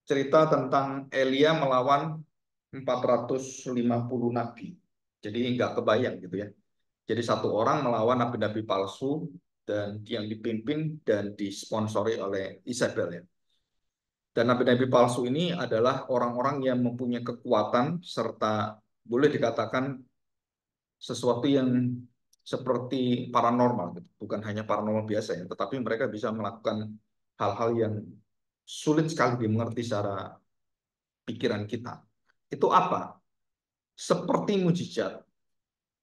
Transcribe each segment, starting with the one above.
cerita tentang Elia melawan 450 nabi. Jadi nggak kebayang gitu ya. Jadi satu orang melawan nabi-nabi palsu dan yang dipimpin dan disponsori oleh Isabel ya. Dan nabi-nabi palsu ini adalah orang-orang yang mempunyai kekuatan serta boleh dikatakan sesuatu yang seperti paranormal gitu. Bukan hanya paranormal biasa ya, tetapi mereka bisa melakukan hal-hal yang sulit sekali dimengerti secara pikiran kita. Itu apa? Seperti mujizat,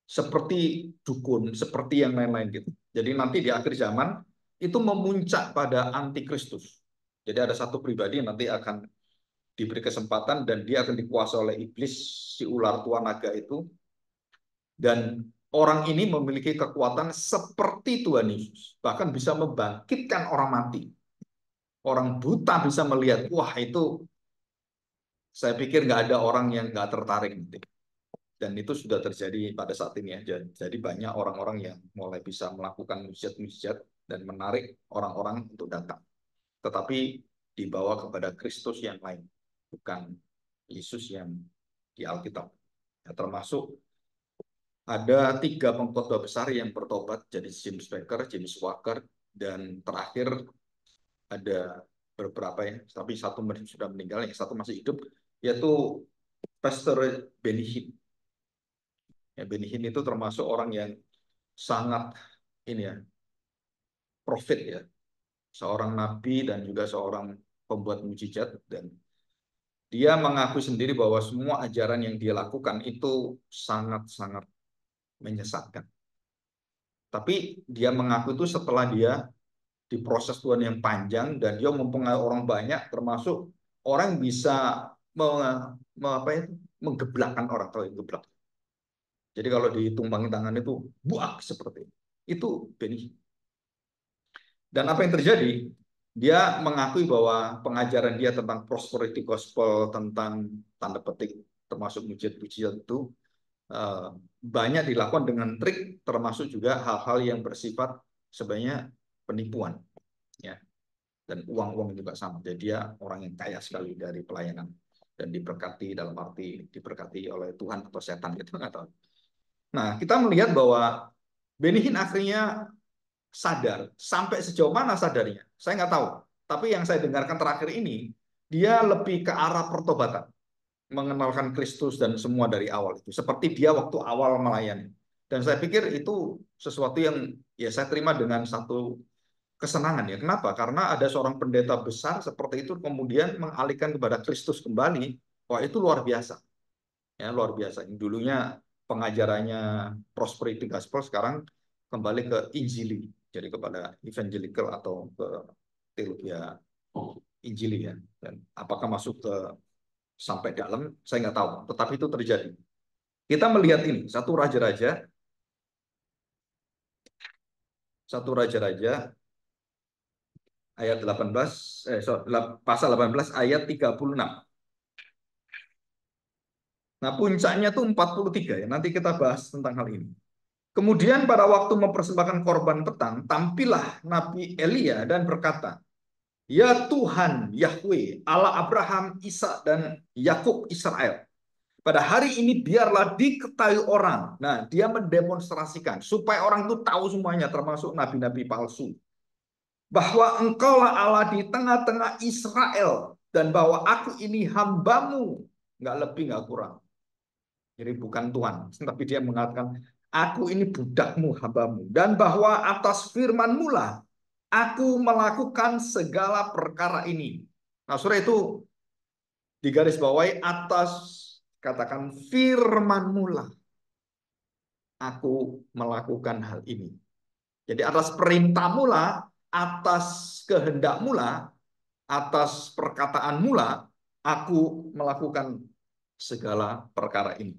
seperti dukun, seperti yang lain-lain gitu. Jadi nanti di akhir zaman itu memuncak pada antikristus. Jadi ada satu pribadi yang nanti akan diberi kesempatan dan dia akan dikuasai oleh iblis, si ular tua naga itu. Dan orang ini memiliki kekuatan seperti Tuhan Yesus. Bahkan bisa membangkitkan orang mati. Orang buta bisa melihat, wah itu saya pikir nggak ada orang yang nggak tertarik nanti. Dan itu sudah terjadi pada saat ini ya. Jadi banyak orang-orang yang mulai bisa melakukan mujizat-mujizat dan menarik orang-orang untuk datang. Tetapi dibawa kepada Kristus yang lain, bukan Yesus yang di Alkitab. Ya, termasuk ada 3 pengkhotbah besar yang bertobat, jadi James Baker, James Walker, dan terakhir ada beberapa ya, tapi satu sudah meninggal, yang satu masih hidup, yaitu Pastor Benny Hinn. Ya, Benny Hinn itu termasuk orang yang sangat ini ya, profit ya, seorang nabi dan juga seorang pembuat mujizat, dan dia mengaku sendiri bahwa semua ajaran yang dia lakukan itu sangat-sangat menyesatkan. Tapi dia mengaku itu setelah dia diproses Tuhan yang panjang dan dia mempengaruhi orang banyak, termasuk orang yang bisa apa itu, menggeblakkan orang, atau geblak. Jadi kalau ditumpangi tangan itu buak seperti itu Benny. Dan apa yang terjadi? Dia mengakui bahwa pengajaran dia tentang prosperity gospel, tentang tanda petik termasuk mujizat-mujizat itu banyak dilakukan dengan trik, termasuk juga hal-hal yang bersifat sebenarnya penipuan ya. Dan uang-uang juga sama. Jadi dia orang yang kaya sekali dari pelayanan dan diberkati, dalam arti diberkati oleh Tuhan atau setan gitu nggak tahu. Nah, kita melihat bahwa Benny Hinn akhirnya sadar. Sampai sejauh mana sadarnya? Saya nggak tahu. Tapi yang saya dengarkan terakhir ini, dia lebih ke arah pertobatan, mengenalkan Kristus dan semua dari awal itu. Seperti dia waktu awal melayani. Dan saya pikir itu sesuatu yang ya saya terima dengan satu kesenangan ya. Kenapa? Karena ada seorang pendeta besar seperti itu kemudian mengalihkan kepada Kristus kembali. Wah, itu luar biasa. Ya, luar biasa. Dulunya pengajarannya prosperity gospel, sekarang kembali ke Injili. Jadi kepada evangelical atau ke teologi Injili ya. Dan apakah masuk ke sampai dalam, saya nggak tahu. Tetapi itu terjadi. Kita melihat ini, satu raja-raja ayat 18, pasal 18 ayat 36. Nah, puncaknya tuh 43 ya. Nanti kita bahas tentang hal ini. Kemudian pada waktu mempersembahkan korban petang, tampillah Nabi Elia dan berkata, "Ya Tuhan Yahweh, Allah Abraham, Ishak dan Yakub Israel. Pada hari ini biarlah diketahui orang." Nah, dia mendemonstrasikan supaya orang itu tahu semuanya, termasuk nabi-nabi palsu, bahwa engkaulah Allah di tengah-tengah Israel dan bahwa aku ini hambamu, nggak lebih nggak kurang. Jadi bukan Tuhan, tapi dia mengatakan, aku ini budakmu, hambamu. Dan bahwa atas firmanmu lah aku melakukan segala perkara ini. Nah, saudara, itu digarisbawahi atas, katakan, firmanmu lah aku melakukan hal ini. Jadi atas perintahmu lah, atas kehendakmu lah, atas perkataanmu lah aku melakukan segala perkara ini.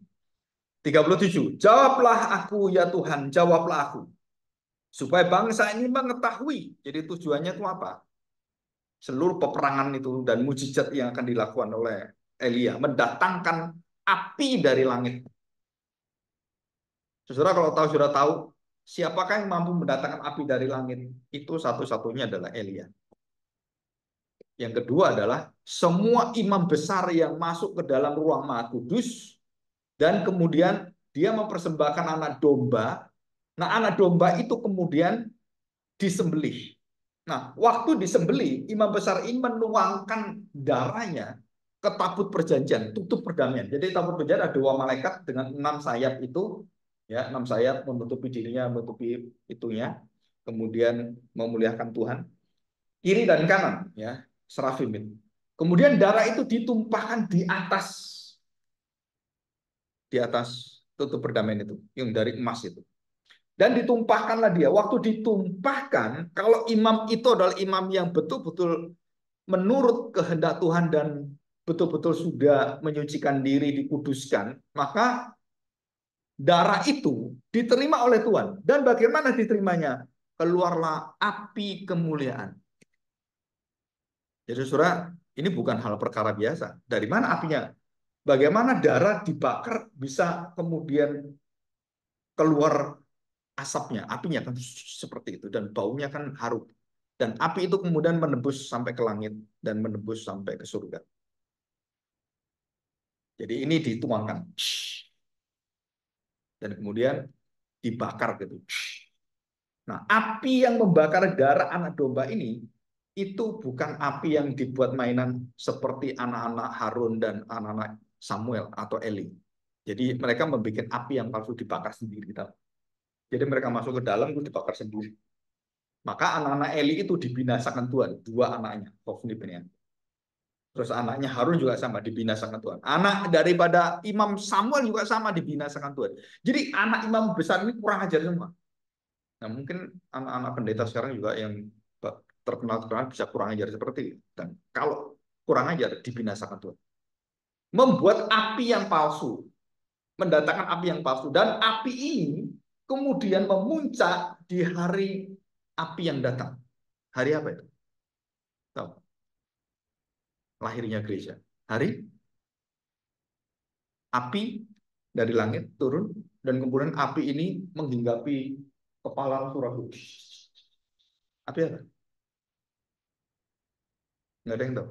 37. Jawablah aku ya Tuhan, jawablah aku. Supaya bangsa ini mengetahui. Jadi tujuannya itu apa? Seluruh peperangan itu dan mujizat yang akan dilakukan oleh Elia. Mendatangkan api dari langit. Saudara kalau tahu, sudah tahu, siapakah yang mampu mendatangkan api dari langit? Itu satu-satunya adalah Elia. Yang kedua adalah semua imam besar yang masuk ke dalam ruang Maha Kudus dan kemudian dia mempersembahkan anak domba. Nah, anak domba itu kemudian disembelih. Nah, waktu disembelih, imam besar ini menuangkan darahnya ke tabut perjanjian, tutup perdamaian. Jadi tabut perjanjian ada dua malaikat dengan 6 sayap itu, ya 6 sayap menutupi dirinya, menutupi itunya, kemudian memuliakan Tuhan. Kiri dan kanan, ya serafim itu. Kemudian darah itu ditumpahkan di atas tutup perdamaian itu, yang dari emas itu. Dan ditumpahkanlah dia. Waktu ditumpahkan, kalau imam itu adalah imam yang betul-betul menurut kehendak Tuhan dan betul-betul sudah menyucikan diri, dikuduskan, maka darah itu diterima oleh Tuhan. Dan bagaimana diterimanya? Keluarlah api kemuliaan. Jadi saudara, ini bukan hal perkara biasa. Dari mana apinya? Bagaimana darah dibakar bisa kemudian keluar asapnya, apinya kan seperti itu, dan baunya kan harum. Dan api itu kemudian menembus sampai ke langit dan menembus sampai ke surga. Jadi ini dituangkan dan kemudian dibakar gitu. Nah, api yang membakar darah anak domba ini itu bukan api yang dibuat mainan seperti anak-anak Harun dan anak-anak Samuel atau Eli. Jadi mereka membuat api yang palsu dibakar sendiri. Jadi mereka masuk ke dalam itu dibakar sendiri. Maka anak-anak Eli itu dibinasakan Tuhan, dua anaknya, Hofni bin. Terus anaknya Harun juga sama dibinasakan Tuhan. Anak daripada Imam Samuel juga sama dibinasakan Tuhan. Jadi anak imam besar ini kurang ajar semua. Nah, mungkin anak-anak pendeta sekarang juga yang terkenal bisa kurang ajar seperti itu. Dan kalau kurang ajar dibinasakan Tuhan. Membuat api yang palsu, mendatangkan api yang palsu, dan api ini kemudian memuncak di hari api yang datang. Hari apa itu? Tahu? Lahirnya gereja. Hari api dari langit turun dan kemudian api ini menghinggapi kepala surah Hud. Api apa? Nggak ada yang tahu.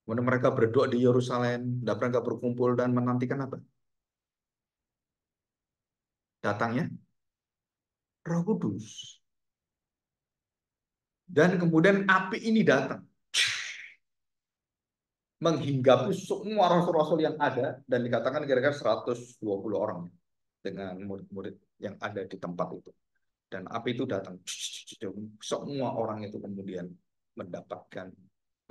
Kemudian mereka berdoa di Yerusalem, dan mereka berkumpul dan menantikan apa? Datangnya Roh Kudus. Dan kemudian api ini datang menghinggapi semua rasul-rasul yang ada dan dikatakan kira-kira 120 orang dengan murid-murid yang ada di tempat itu. Dan api itu datang. Semua orang itu kemudian mendapatkan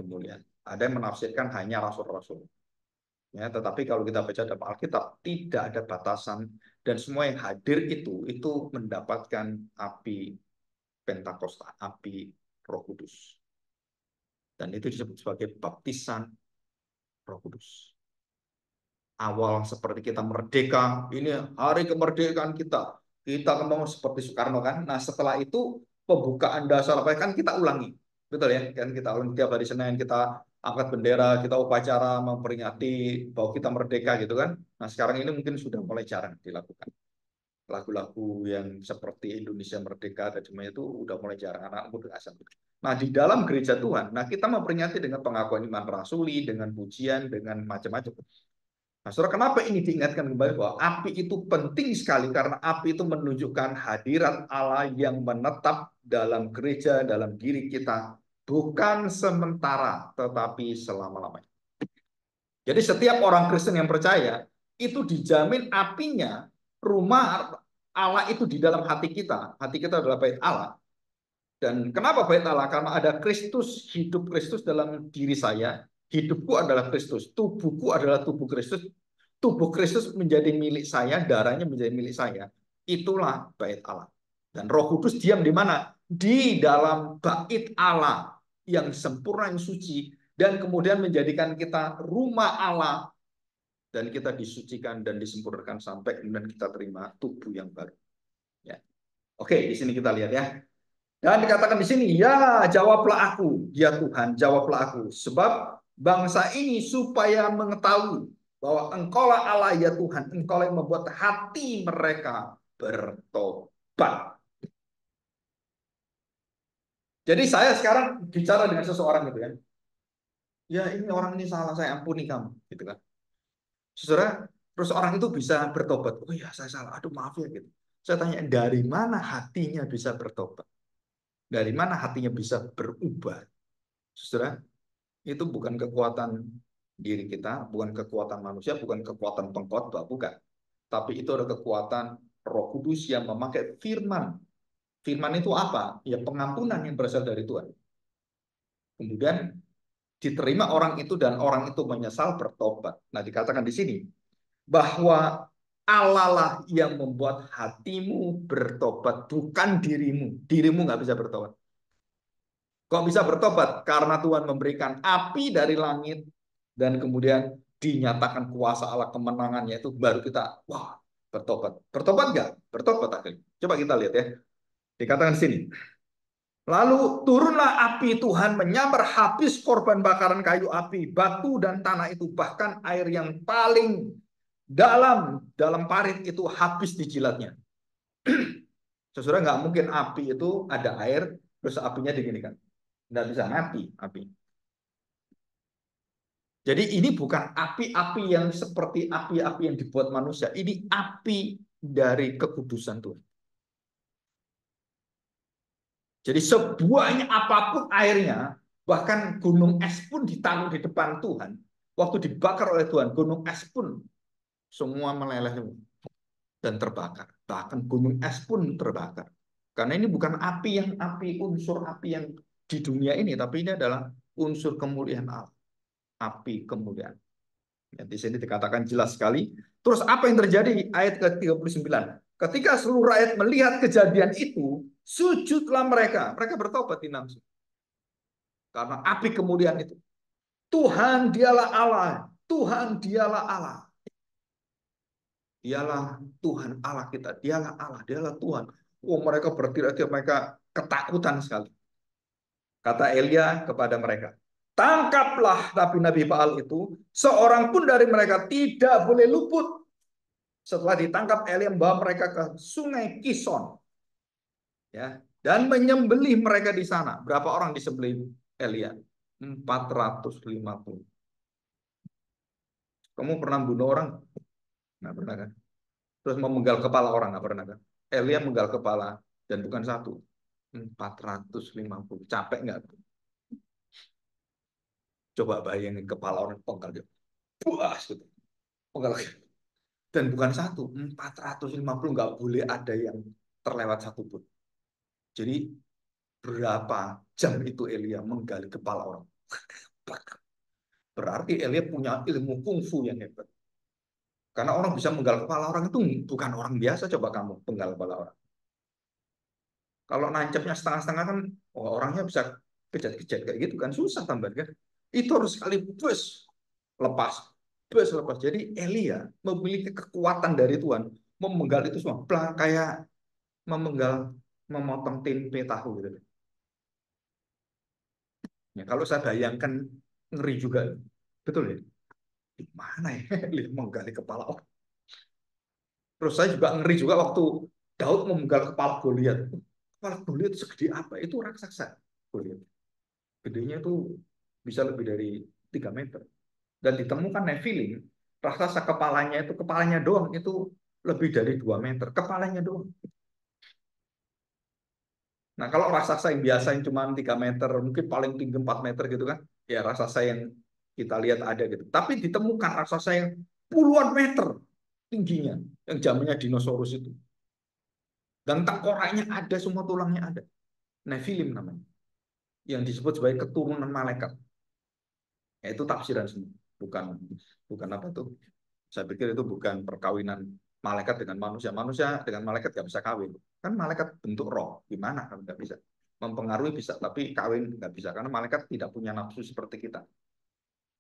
kemuliaan. Ada yang menafsirkan hanya rasul-rasul. Ya, tetapi kalau kita baca dalam Alkitab, tidak ada batasan. Dan semua yang hadir itu mendapatkan api Pentakosta, api Roh Kudus. Dan itu disebut sebagai baptisan Roh Kudus. Awal seperti kita merdeka, ini hari kemerdekaan kita. Kita ngomong seperti Soekarno kan. Nah, setelah itu pembukaan dasar apa kan kita ulangi. Betul ya? Kan kita ulangi tiap hari Senin kita angkat bendera, kita upacara memperingati bahwa kita merdeka gitu kan. Nah, sekarang ini mungkin sudah mulai jarang dilakukan. Lagu-lagu yang seperti Indonesia Merdeka dan semuanya itu udah mulai jarang anak muda asal. Nah, di dalam gereja Tuhan, nah kita memperingati dengan pengakuan iman rasuli, dengan pujian, dengan macam-macam. Nah, saudara, kenapa ini diingatkan kembali bahwa api itu penting sekali karena api itu menunjukkan hadirat Allah yang menetap dalam gereja, dalam diri kita, bukan sementara, tetapi selama-lamanya. Jadi setiap orang Kristen yang percaya itu dijamin apinya rumah Allah itu di dalam hati kita. Hati kita adalah bait Allah. Dan kenapa bait Allah? Karena ada Kristus, hidup Kristus dalam diri saya. Hidupku adalah Kristus, tubuhku adalah tubuh Kristus. Tubuh Kristus menjadi milik saya, darahnya menjadi milik saya. Itulah bait Allah. Dan Roh Kudus diam di mana? Di dalam bait Allah yang sempurna, yang suci, dan kemudian menjadikan kita rumah Allah, dan kita disucikan dan disempurnakan sampai kemudian kita terima tubuh yang baru. Ya. Oke, di sini kita lihat ya. Dan dikatakan di sini, ya jawablah aku, ya Tuhan, jawablah aku. Sebab bangsa ini supaya mengetahui bahwa Engkaulah Allah ya Tuhan, Engkau yang membuat hati mereka bertobat. Jadi saya sekarang bicara dengan seseorang gitu kan. Ya ini orang ini salah, saya ampuni kamu. Gitu kan. Saudara, terus orang itu bisa bertobat. Oh ya saya salah, aduh maaf ya gitu. Saya tanya, dari mana hatinya bisa bertobat? Dari mana hatinya bisa berubah? Saudara, itu bukan kekuatan diri kita, bukan kekuatan manusia, bukan kekuatan pengkhotbah, bukan. Tapi itu ada kekuatan Roh Kudus yang memakai firman. Firman itu apa? Ya pengampunan yang berasal dari Tuhan. Kemudian diterima orang itu dan orang itu menyesal bertobat. Nah, dikatakan di sini bahwa Allah lah yang membuat hatimu bertobat, bukan dirimu. Dirimu nggak bisa bertobat. Kok bisa bertobat? Karena Tuhan memberikan api dari langit dan kemudian dinyatakan kuasa Allah kemenangannya itu baru kita wah bertobat. Bertobat nggak? Bertobat akhirnya. Coba kita lihat ya. Dikatakan di sini. Lalu turunlah api Tuhan menyambar habis korban bakaran kayu api, batu dan tanah itu, bahkan air yang paling dalam parit itu habis dijilatnya. Saudara, nggak mungkin api itu ada air terus apinya diginikan. Nggak bisa mati api. Jadi ini bukan api-api yang seperti api-api yang dibuat manusia. Ini api dari kekudusan Tuhan. Jadi sebuahnya apapun airnya, bahkan gunung es pun ditaruh di depan Tuhan. Waktu dibakar oleh Tuhan, gunung es pun semua meleleh dan terbakar. Bahkan gunung es pun terbakar. Karena ini bukan api unsur api yang di dunia ini, tapi ini adalah unsur kemuliaan Allah. Api kemuliaan. Ya, di sini dikatakan jelas sekali. Terus apa yang terjadi? Ayat ke-39. Ketika seluruh rakyat melihat kejadian itu, sujudlah mereka. Mereka bertobat di nafsu. Karena api kemuliaan itu. Tuhan dialah Allah. Tuhan dialah Allah. Dialah Tuhan Allah kita. Dialah Allah. Dialah Tuhan. Oh, mereka berteriak, mereka ketakutan sekali. Kata Elia kepada mereka, tangkaplah nabi-nabi Baal itu, seorang pun dari mereka tidak boleh luput. Setelah ditangkap, Elia membawa mereka ke sungai Kison, ya, dan menyembelih mereka di sana. Berapa orang disembelih Elia? 450. Kamu pernah bunuh orang? Nggak pernah kan? Terus memenggal kepala orang? Nggak pernah kan? Elia menggal kepala, dan bukan satu. 450. Capek nggak? Coba bayangin kepala orang penggal gitu. Puas gitu. Penggal. Dan bukan satu, 450 nggak boleh ada yang terlewat satu pun. Jadi berapa jam itu Elia menggali kepala orang? Berarti Elia punya ilmu kungfu yang hebat. Karena orang bisa menggal kepala orang itu bukan orang biasa. Coba kamu penggal kepala orang. Kalau nancapnya setengah-setengah kan, oh, orangnya bisa kejat-kejat kayak gitu kan, susah tambah kan. Itu harus sekali bus lepas, bus lepas. Jadi Elia memiliki kekuatan dari Tuhan memenggal itu semua, kayak memenggal, memotong tempe tahu gitu. Ya, kalau saya bayangkan ngeri juga, betul ya. Di mana ya Elia menggali kepala orang. Terus saya juga ngeri juga waktu Daud memenggal kepala Goliat. Kepala Goliat segede apa? Itu raksasa Goliat. Gedenya itu bisa lebih dari 3 meter. Dan ditemukan Nephilim, raksasa kepalanya doang itu lebih dari 2 meter. Kepalanya doang. Nah, kalau raksasa yang biasa yang cuma 3 meter, mungkin paling tinggi 4 meter gitu kan, ya raksasa yang kita lihat ada gitu. Tapi ditemukan raksasa yang puluhan meter tingginya, yang zamannya dinosaurus itu. Dan tengkoraknya ada, semua tulangnya ada. Nephilim namanya. Yang disebut sebagai keturunan malaikat. Ya, itu tafsiran semua. Bukan bukan apa tuh. Saya pikir itu bukan perkawinan malaikat dengan manusia. Manusia dengan malaikat nggak bisa kawin. Kan malaikat bentuk roh. Gimana kan nggak bisa. Mempengaruhi bisa, tapi kawin nggak bisa. Karena malaikat tidak punya nafsu seperti kita.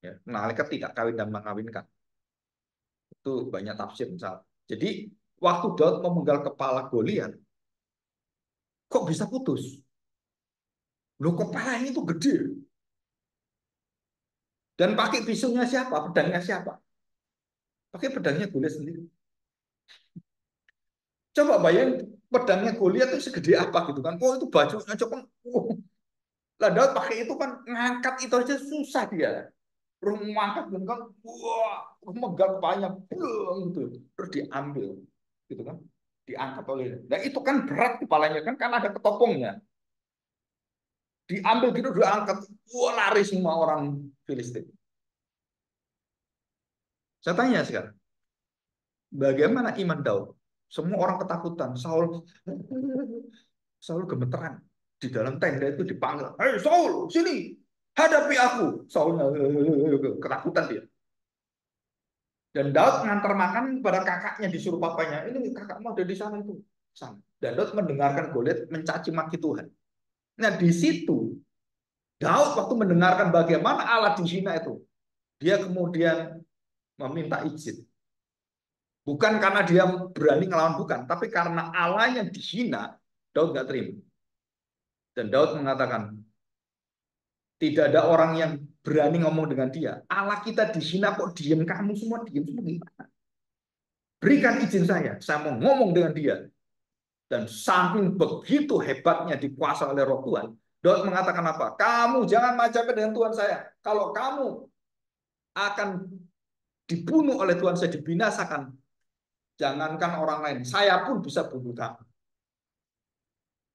Ya, malaikat tidak kawin dan mengawinkan. Itu banyak tafsir misal. Jadi waktu Daud memenggal kepala Goliat, kok bisa putus? Loh kepalanya itu gede. Dan pakai pisaunya siapa? Pedangnya siapa? Pakai pedangnya Goliat sendiri. Coba bayangin pedangnya Goliat itu segede apa gitu kan. Oh itu bajunya coba. Lah Daud pakai itu kan ngangkat itu aja susah dia. Terus ngangkat kan, wah, megang kepalanya, bleng, gitu. Terus diambil, gitu kan? Diangkat oleh. Nah itu kan berat kepalanya kan ada ketopongnya. Diambil gitu, diangkat, wah lari semua orang Filistin. Saya tanya sekarang, bagaimana iman Daud? Semua orang ketakutan. Saul gemeteran. Di dalam tenda itu dipanggil, "Hei Saul, sini, hadapi aku." Saulnya ketakutan dia. Dan Daud ngantar makan kepada kakaknya, disuruh papanya, "Ini kakakmu ada di sana itu." Sana. Dan Daud mendengarkan Goliat mencaci maki Tuhan. Nah di situ Daud waktu mendengarkan bagaimana Allah dihina itu, dia kemudian meminta izin. Bukan karena dia berani ngelawan, bukan, tapi karena Allahnya dihina, Daud nggak terima. Dan Daud mengatakan, tidak ada orang yang berani ngomong dengan dia. Allah kita dihina kok diem, kamu semua diem semua gimana? Berikan izin saya mau ngomong dengan dia. Dan saking begitu hebatnya dikuasai oleh roh Tuhan, Daud mengatakan apa? Kamu jangan macam-macam dengan Tuhan saya. Kalau kamu akan dibunuh oleh Tuhan saya, dibinasakan, jangankan orang lain, saya pun bisa bunuh kamu.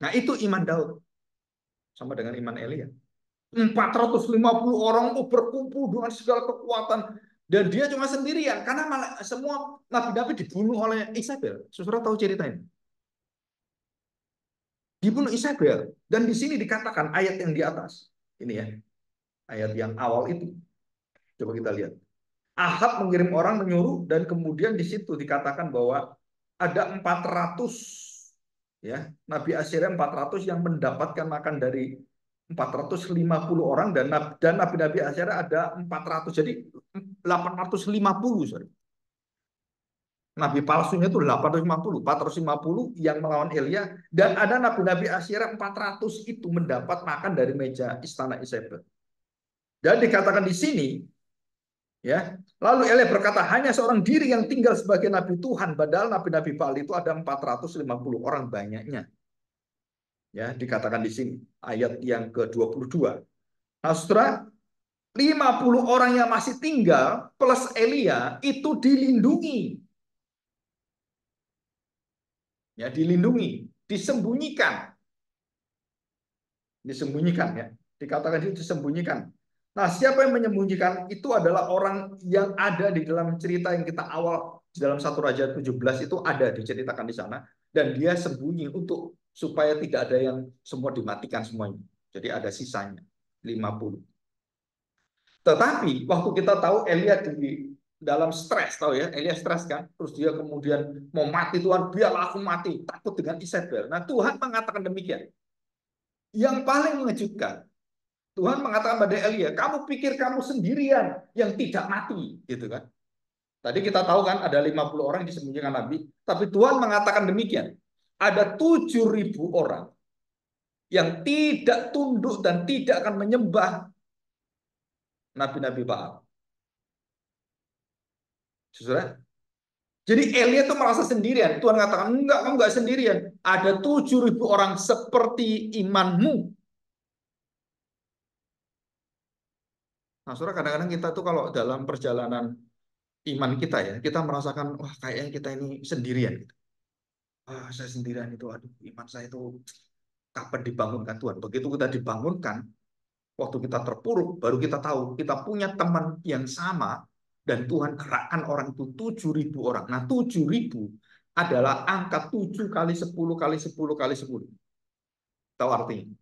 Nah itu iman Daud. Sama dengan iman Elia. 450 orang berkumpul dengan segala kekuatan. Dan dia cuma sendirian. Karena semua nabi-nabi dibunuh oleh Isabel. Saudara tahu cerita ini? Dibunuh Isabel. Dan di sini dikatakan ayat yang di atas. Ini ya. Ayat yang awal itu. Coba kita lihat. Ahab mengirim orang menyuruh. Dan kemudian di situ dikatakan bahwa ada 400, ya, Nabi Assyria 400 yang mendapatkan makan dari 450 orang, dan nabi-nabi Assyria ada 400, jadi 850, sorry. Nabi palsunya itu 450 yang melawan Elia, dan ada nabi-nabi Assyria 400 itu mendapat makan dari meja istana Isabel. Dan dikatakan di sini, ya, lalu Elia berkata, hanya seorang diri yang tinggal sebagai nabi Tuhan, padahal nabi-nabi Baal itu ada 450 orang banyaknya. Ya, dikatakan di sini ayat yang ke-22. Nah, Saudara, 50 orang yang masih tinggal plus Elia itu dilindungi. Ya, dilindungi, disembunyikan. Disembunyikan, ya. Dikatakan itu disembunyikan. Nah, siapa yang menyembunyikan? Itu adalah orang yang ada di dalam cerita yang kita awal di dalam 1 Raja 17 itu ada diceritakan di sana, dan dia sembunyi untuk supaya tidak ada yang semua dimatikan semuanya. Jadi ada sisanya 50. Tetapi waktu kita tahu Elia di dalam stres, tahu ya, Elia stres kan, terus dia kemudian mau mati, Tuhan biarlah aku mati, takut dengan Isabel. Nah Tuhan mengatakan demikian. Yang paling mengejutkan, Tuhan mengatakan pada Elia, kamu pikir kamu sendirian yang tidak mati, gitu kan? Tadi kita tahu kan ada 50 orang yang disembunyikan Nabi, tapi Tuhan mengatakan demikian. Ada 7.000 orang yang tidak tunduk dan tidak akan menyembah nabi-nabi Baal. Saudara, jadi Elia itu merasa sendirian. Tuhan katakan, enggak, kamu enggak sendirian. Ada 7.000 orang seperti imanmu. Nah, saudara, kadang-kadang kita tuh kalau dalam perjalanan iman kita ya, kita merasakan, wah kayaknya kita ini sendirian. Gitu. Ah, saya sendirian itu, aduh, iman saya itu kapan dibangunkan Tuhan. Begitu kita dibangunkan, waktu kita terpuruk, baru kita tahu kita punya teman yang sama, dan Tuhan gerakkan orang itu 7.000 orang. Nah, 7.000 adalah angka 7 kali 10 kali 10 kali 10. Tahu artinya?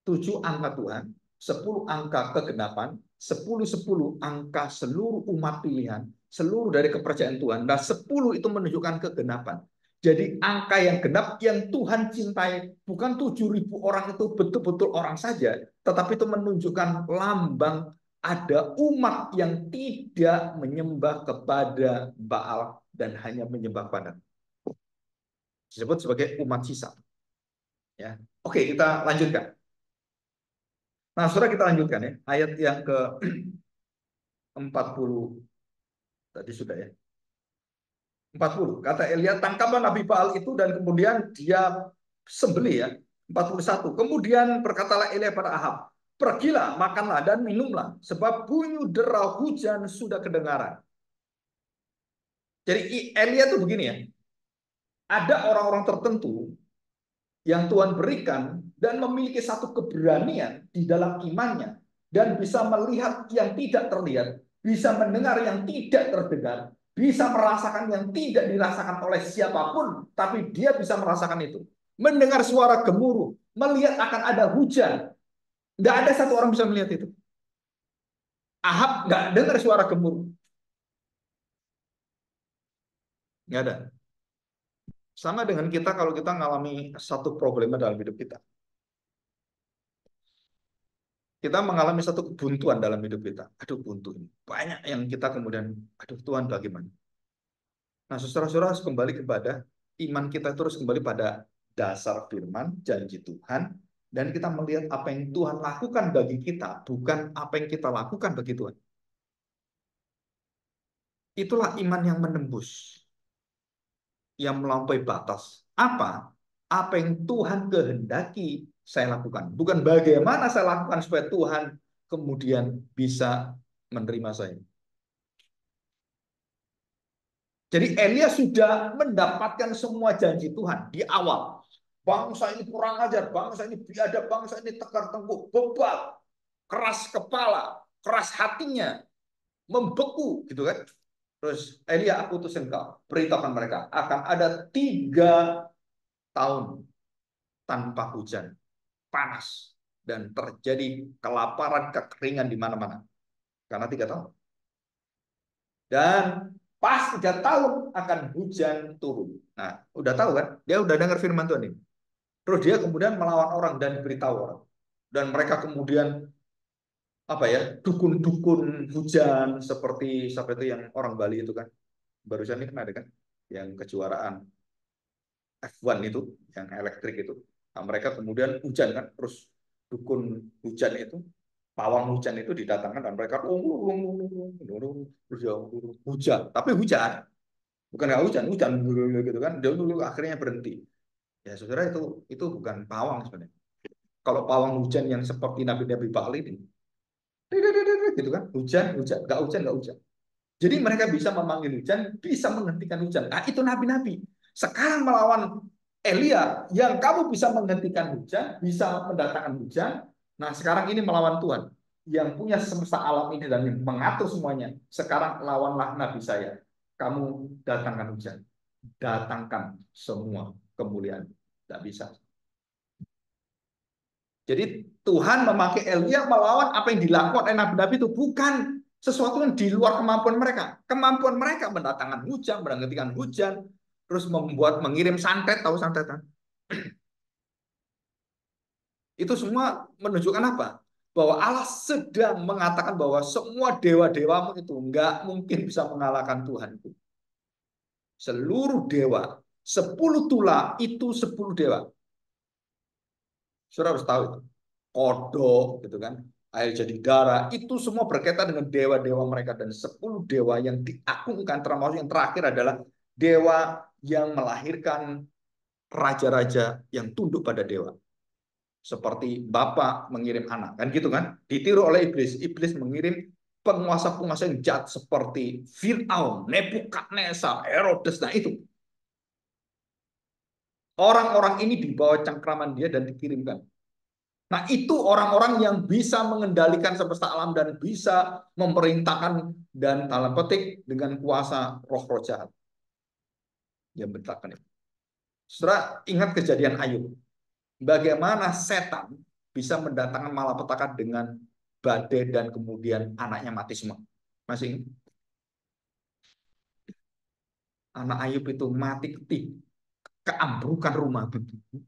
7 angka Tuhan, 10 angka kegenapan, 10 angka seluruh umat pilihan, seluruh dari kepercayaan Tuhan. Nah, 10 itu menunjukkan kegenapan. Jadi angka yang genap yang Tuhan cintai, bukan 7.000 orang itu betul-betul orang saja, tetapi itu menunjukkan lambang ada umat yang tidak menyembah kepada Baal dan hanya menyembah pada, disebut sebagai umat sisa. Ya. Oke, kita lanjutkan. Nah, saudara, kita lanjutkan ya. Ayat yang ke-40 tadi sudah ya. 40. Kata Elia, tangkaplah Nabi Baal itu dan kemudian dia sembelih ya. 41. Kemudian berkatalah Elia pada Ahab, pergilah, makanlah dan minumlah, sebab bunyi dera hujan sudah kedengaran. Jadi Elia tuh begini ya, ada orang-orang tertentu yang Tuhan berikan dan memiliki satu keberanian di dalam imannya dan bisa melihat yang tidak terlihat, bisa mendengar yang tidak terdengar, bisa merasakan yang tidak dirasakan oleh siapapun, tapi dia bisa merasakan itu. Mendengar suara gemuruh, melihat akan ada hujan. Nggak ada satu orang bisa melihat itu. Ahab nggak dengar suara gemuruh. Nggak ada. Sama dengan kita kalau kita mengalami satu problema dalam hidup kita. Kita mengalami satu kebuntuan dalam hidup kita. Aduh, buntu ini. Banyak yang kita kemudian, aduh Tuhan bagaimana? Nah, saudara-saudara harus kembali kepada iman kita terus kembali pada dasar firman, janji Tuhan, dan kita melihat apa yang Tuhan lakukan bagi kita, bukan apa yang kita lakukan bagi Tuhan. Itulah iman yang menembus, yang melampaui batas. Apa? Apa yang Tuhan kehendaki saya lakukan. Bukan bagaimana saya lakukan supaya Tuhan kemudian bisa menerima saya. Jadi Elia sudah mendapatkan semua janji Tuhan di awal. Bangsa ini kurang ajar, bangsa ini biadab, bangsa ini tekar tengkuk, bebal, keras kepala, keras hatinya, membeku, gitu kan? Terus Elia, aku utus engkau, beritahukan mereka akan ada 3 tahun tanpa hujan, panas, dan terjadi kelaparan, kekeringan di mana-mana. Karena 3 tahun. Dan pas 3 tahun akan hujan turun. Nah, udah tahu kan? Dia udah dengar firman Tuhan ini. Terus dia kemudian melawan orang dan beritahu orang. Dan mereka kemudian apa ya, dukun-dukun hujan seperti siapa itu yang orang Bali itu kan. Barusan ini kan ada kan yang kejuaraan F1 itu, yang elektrik itu. Nah, mereka kemudian hujan kan, terus dukun hujan itu, pawang hujan itu didatangkan dan mereka terus ya, hujan, tapi hujan bukan nggak hujan, hujan gitu kan, dia dulu akhirnya berhenti. Ya saudara, itu bukan pawang sebenarnya. Kalau pawang hujan yang seperti nabi-nabi Bali ini, gitu kan, hujan, hujan, nggak hujan, nggak hujan. Jadi mereka bisa memanggil hujan, bisa menghentikan hujan. Nah itu nabi-nabi. Sekarang melawan Elia, yang kamu bisa menghentikan hujan, bisa mendatangkan hujan. Nah sekarang ini melawan Tuhan, yang punya semesta alam ini dan yang mengatur semuanya. Sekarang lawanlah nabi saya. Kamu datangkan hujan. Datangkan semua kemuliaan. Tidak bisa. Jadi Tuhan memakai Elia melawan apa yang dilakukan oleh nabi-nabi itu bukan sesuatu yang di luar kemampuan mereka. Kemampuan mereka mendatangkan hujan, menghentikan hujan, terus mengirim santet, tahu santet kan? Itu semua menunjukkan apa? Bahwa Allah sedang mengatakan bahwa semua dewa-dewamu itu nggak mungkin bisa mengalahkan Tuhan. Seluruh dewa, 10 tulah itu 10 dewa. Saudara harus tahu itu. Kodok gitu kan, air jadi darah, itu semua berkaitan dengan dewa-dewa mereka, dan 10 dewa yang diagungkan, termasuk yang terakhir adalah dewa yang melahirkan raja-raja yang tunduk pada dewa. Seperti bapak mengirim anak, kan gitu kan? Ditiru oleh iblis. Iblis mengirim penguasa-penguasa yang jahat seperti Fir'aun, Nebukadnezar, Herodes. Nah itu orang-orang ini dibawa cengkraman dia dan dikirimkan. Nah, itu orang-orang yang bisa mengendalikan semesta alam dan bisa memerintahkan dan dalam petik dengan kuasa roh-roh jahat yang bentrakan itu. Saudara, ingat kejadian Ayub. Bagaimana setan bisa mendatangkan malapetaka dengan badai dan kemudian anaknya mati semua. Masih ingat? Anak Ayub itu mati ketik, keambrukan rumah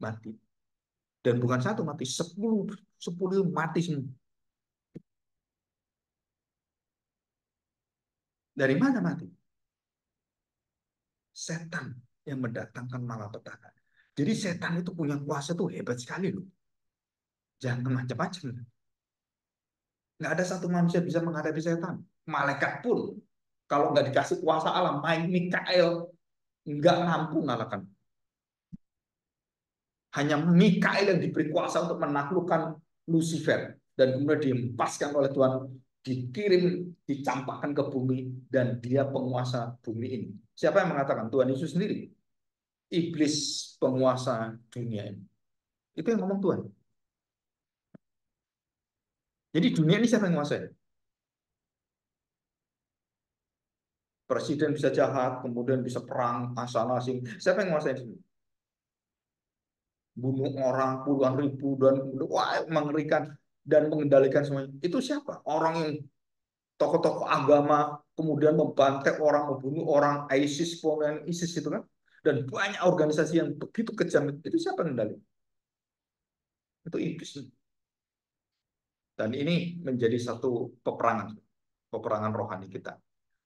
mati. Dan bukan satu mati, 10, 10 mati semua. Dari mana mati? Setan yang mendatangkan malapetaka. Jadi setan itu punya kuasa tuh hebat sekali loh. Jangan macam-macam. Nggak ada satu manusia bisa menghadapi setan. Malaikat pun kalau nggak dikasih kuasa alam, Mikael nggak mampu ngalahkan. Hanya Mikael yang diberi kuasa untuk menaklukkan Lucifer. Dan kemudian dihempaskan oleh Tuhan, dikirim, dicampakkan ke bumi, dan dia penguasa bumi ini. Siapa yang mengatakan? Tuhan Yesus sendiri. Iblis penguasa dunia ini. Itu yang ngomong Tuhan. Jadi dunia ini siapa yang menguasai? Presiden bisa jahat, kemudian bisa perang, asal-asing. Siapa yang menguasai ini? Bunuh orang puluhan ribu dan wah, mengerikan dan mengendalikan semuanya. Itu siapa? Orang yang tokoh-tokoh agama kemudian membantai orang, membunuh orang, ISIS, kemudian ISIS itu kan. Dan banyak organisasi yang begitu kejam itu siapa yang mengendalikan? Itu iblis. Dan ini menjadi satu peperangan, peperangan rohani kita.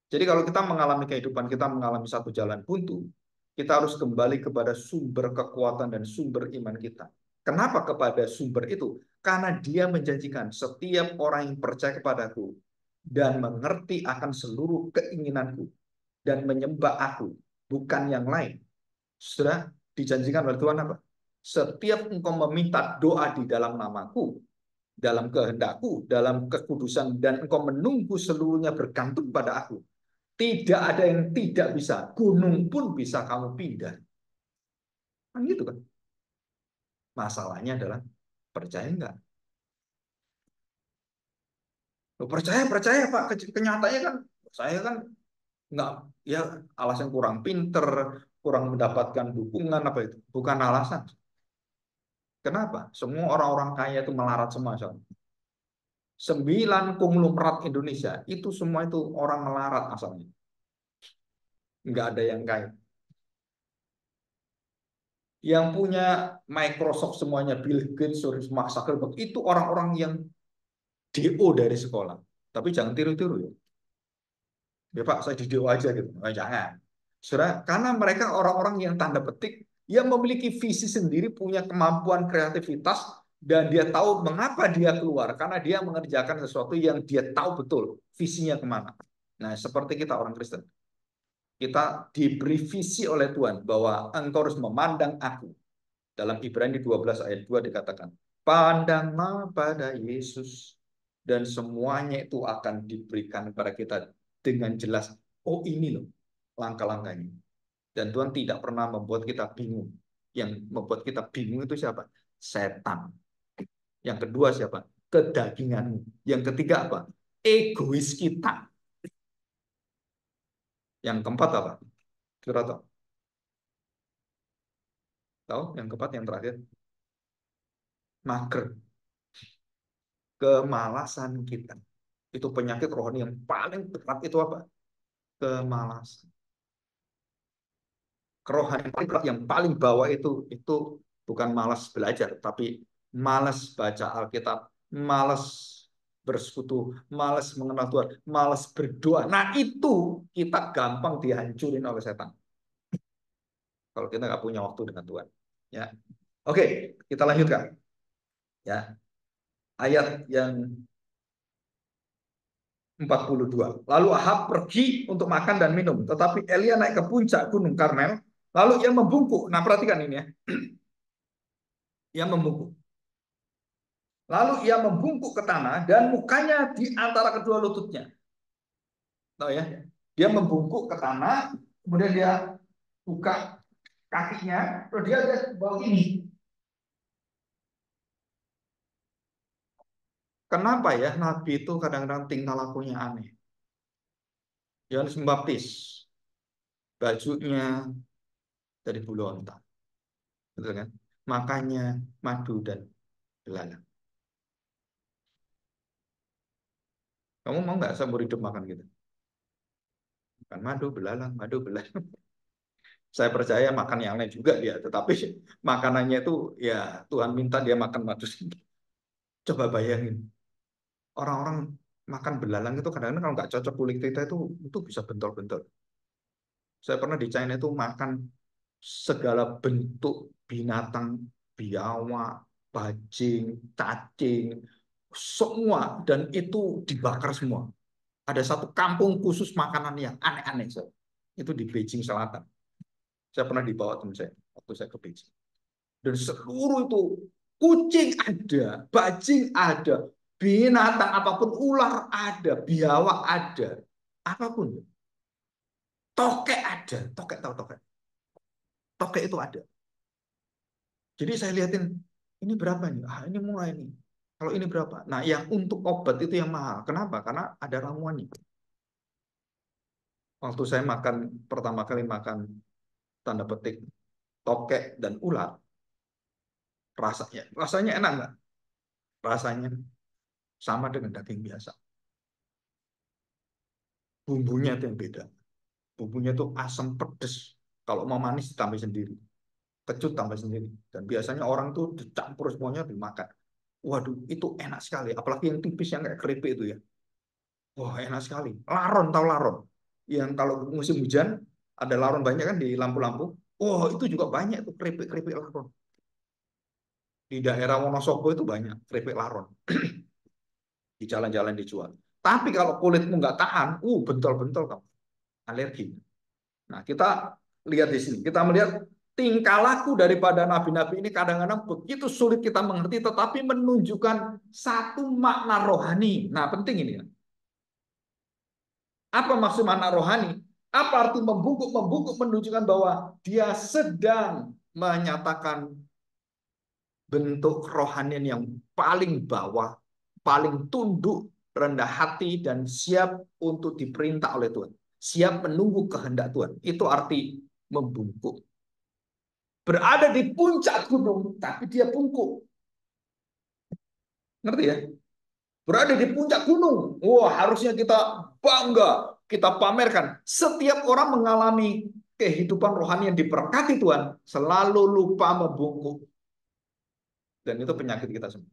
Jadi kalau kita mengalami kehidupan kita mengalami satu jalan buntu, kita harus kembali kepada sumber kekuatan dan sumber iman kita. Kenapa kepada sumber itu? Karena dia menjanjikan setiap orang yang percaya kepadaku dan mengerti akan seluruh keinginanku dan menyembah aku, bukan yang lain. Sudah dijanjikan oleh Tuhan apa? Setiap engkau meminta doa di dalam namaku, dalam kehendakku, dalam kekudusan, dan engkau menunggu seluruhnya bergantung pada aku, tidak ada yang tidak bisa. Gunung pun bisa kamu pindah. Kan gitu kan. Masalahnya adalah percaya enggak? Percaya, percaya Pak. Kenyataannya kan saya kan enggak, ya alasan kurang pinter, kurang mendapatkan dukungan apa itu. Bukan alasan. Kenapa? Semua orang-orang kaya itu melarat semua. Soalnya. 9 konglomerat Indonesia itu semua itu orang melarat asalnya. Enggak ada yang kaya. Yang punya Microsoft semuanya, Bill Gates, Mark Zuckerberg, itu orang-orang yang DO dari sekolah. Tapi jangan tiru-tiru ya. Ya Pak, saya di DO aja gitu. Oh, jangan. Saudara, karena mereka orang-orang yang tanda petik, yang memiliki visi sendiri, punya kemampuan kreativitas, dan dia tahu mengapa dia keluar. Karena dia mengerjakan sesuatu yang dia tahu betul visinya kemana. Nah, seperti kita orang Kristen. Kita diberi visi oleh Tuhan bahwa engkau harus memandang aku. Dalam Ibrani 12 ayat 2 dikatakan, pandanglah pada Yesus dan semuanya itu akan diberikan kepada kita dengan jelas. Oh ini loh langkah-langkahnya. Dan Tuhan tidak pernah membuat kita bingung. Yang membuat kita bingung itu siapa? Setan. Yang kedua siapa? Kedaginganmu. Yang ketiga apa? Egois kita. Yang keempat apa? Kira tahu? Tahu? Yang keempat yang terakhir. Mager. Kemalasan kita. Itu penyakit rohani yang paling berat itu apa? Kemalasan. Kerohanian paling berat yang paling bawah itu bukan malas belajar, tapi malas baca Alkitab, malas bersekutu, malas mengenal Tuhan, malas berdoa. Nah itu kita gampang dihancurin oleh setan. Kalau kita nggak punya waktu dengan Tuhan. Ya, oke, kita lanjutkan. Ya, ayat yang 42. Lalu Ahab pergi untuk makan dan minum. Tetapi Elia naik ke puncak Gunung Karmel. Lalu ia membungkuk. Nah perhatikan ini ya. Ia membungkuk. Lalu ia membungkuk ke tanah dan mukanya di antara kedua lututnya. Tahu ya? Dia membungkuk ke tanah. Kemudian dia buka kakinya. Terus dia lihat bawah ini. Kenapa ya Nabi itu kadang-kadang tingkah lakunya aneh. Yohanes Pembaptis. Bajunya dari bulu onta. Betul kan? Makannya madu dan belalang. Kamu mau nggak seumur hidup makan gitu? Makan madu, belalang, madu, belalang. Saya percaya makan yang lain juga dia, tetapi makanannya itu ya Tuhan minta dia makan madu. Coba bayangin, orang-orang makan belalang itu kadang-kadang kalau nggak cocok kulit kita itu bisa bentol-bentol. Saya pernah di China itu makan segala bentuk binatang, biawak, bajing, cacing, semua dan itu dibakar semua. Ada satu kampung khusus makanan yang aneh-aneh. Itu di Beijing Selatan. Saya pernah dibawa teman saya waktu saya ke Beijing. Dan seluruh itu, kucing ada, bajing ada, binatang apapun, ular ada, biawak ada, apapun. Tokek ada, tokek tahu tokek. Tokek itu ada. Jadi saya lihatin, ini berapa nih? Ah, ini mulai nih. Kalau ini berapa? Nah, yang untuk obat itu yang mahal. Kenapa? Karena ada ramuannya. Waktu saya makan, pertama kali makan, tanda petik, tokek dan ular, rasanya enak nggak? Rasanya sama dengan daging biasa. Bumbunya itu yang beda. Bumbunya itu asam pedes. Kalau mau manis ditambah sendiri. Kecut tambah sendiri. Dan biasanya orang tuh dicampur semuanya dimakan. Waduh, itu enak sekali. Apalagi yang tipis yang kayak keripik itu ya. Wah, enak sekali. Laron, tahu laron? Yang kalau musim hujan, ada laron banyak kan di lampu-lampu. Oh, itu juga banyak tuh keripik-keripik laron. Di daerah Wonosobo itu banyak keripik laron. Di jalan-jalan dijual. Tapi kalau kulitmu nggak tahan, bentol-bentol kamu. Alergi. Nah, kita lihat di sini. Kita melihat tingkah laku daripada nabi-nabi ini kadang-kadang begitu sulit kita mengerti, tetapi menunjukkan satu makna rohani. Nah, penting ini ya. Apa maksud makna rohani? Apa arti membungkuk? Membungkuk menunjukkan bahwa dia sedang menyatakan bentuk kerohanian yang paling bawah, paling tunduk, rendah hati, dan siap untuk diperintah oleh Tuhan. Siap menunggu kehendak Tuhan. Itu arti membungkuk. Berada di puncak gunung, tapi dia bungkuk. Ngerti ya? Berada di puncak gunung. Wah, harusnya kita bangga, kita pamerkan. Setiap orang mengalami kehidupan rohani yang diberkati Tuhan, selalu lupa membungkuk. Dan itu penyakit kita semua.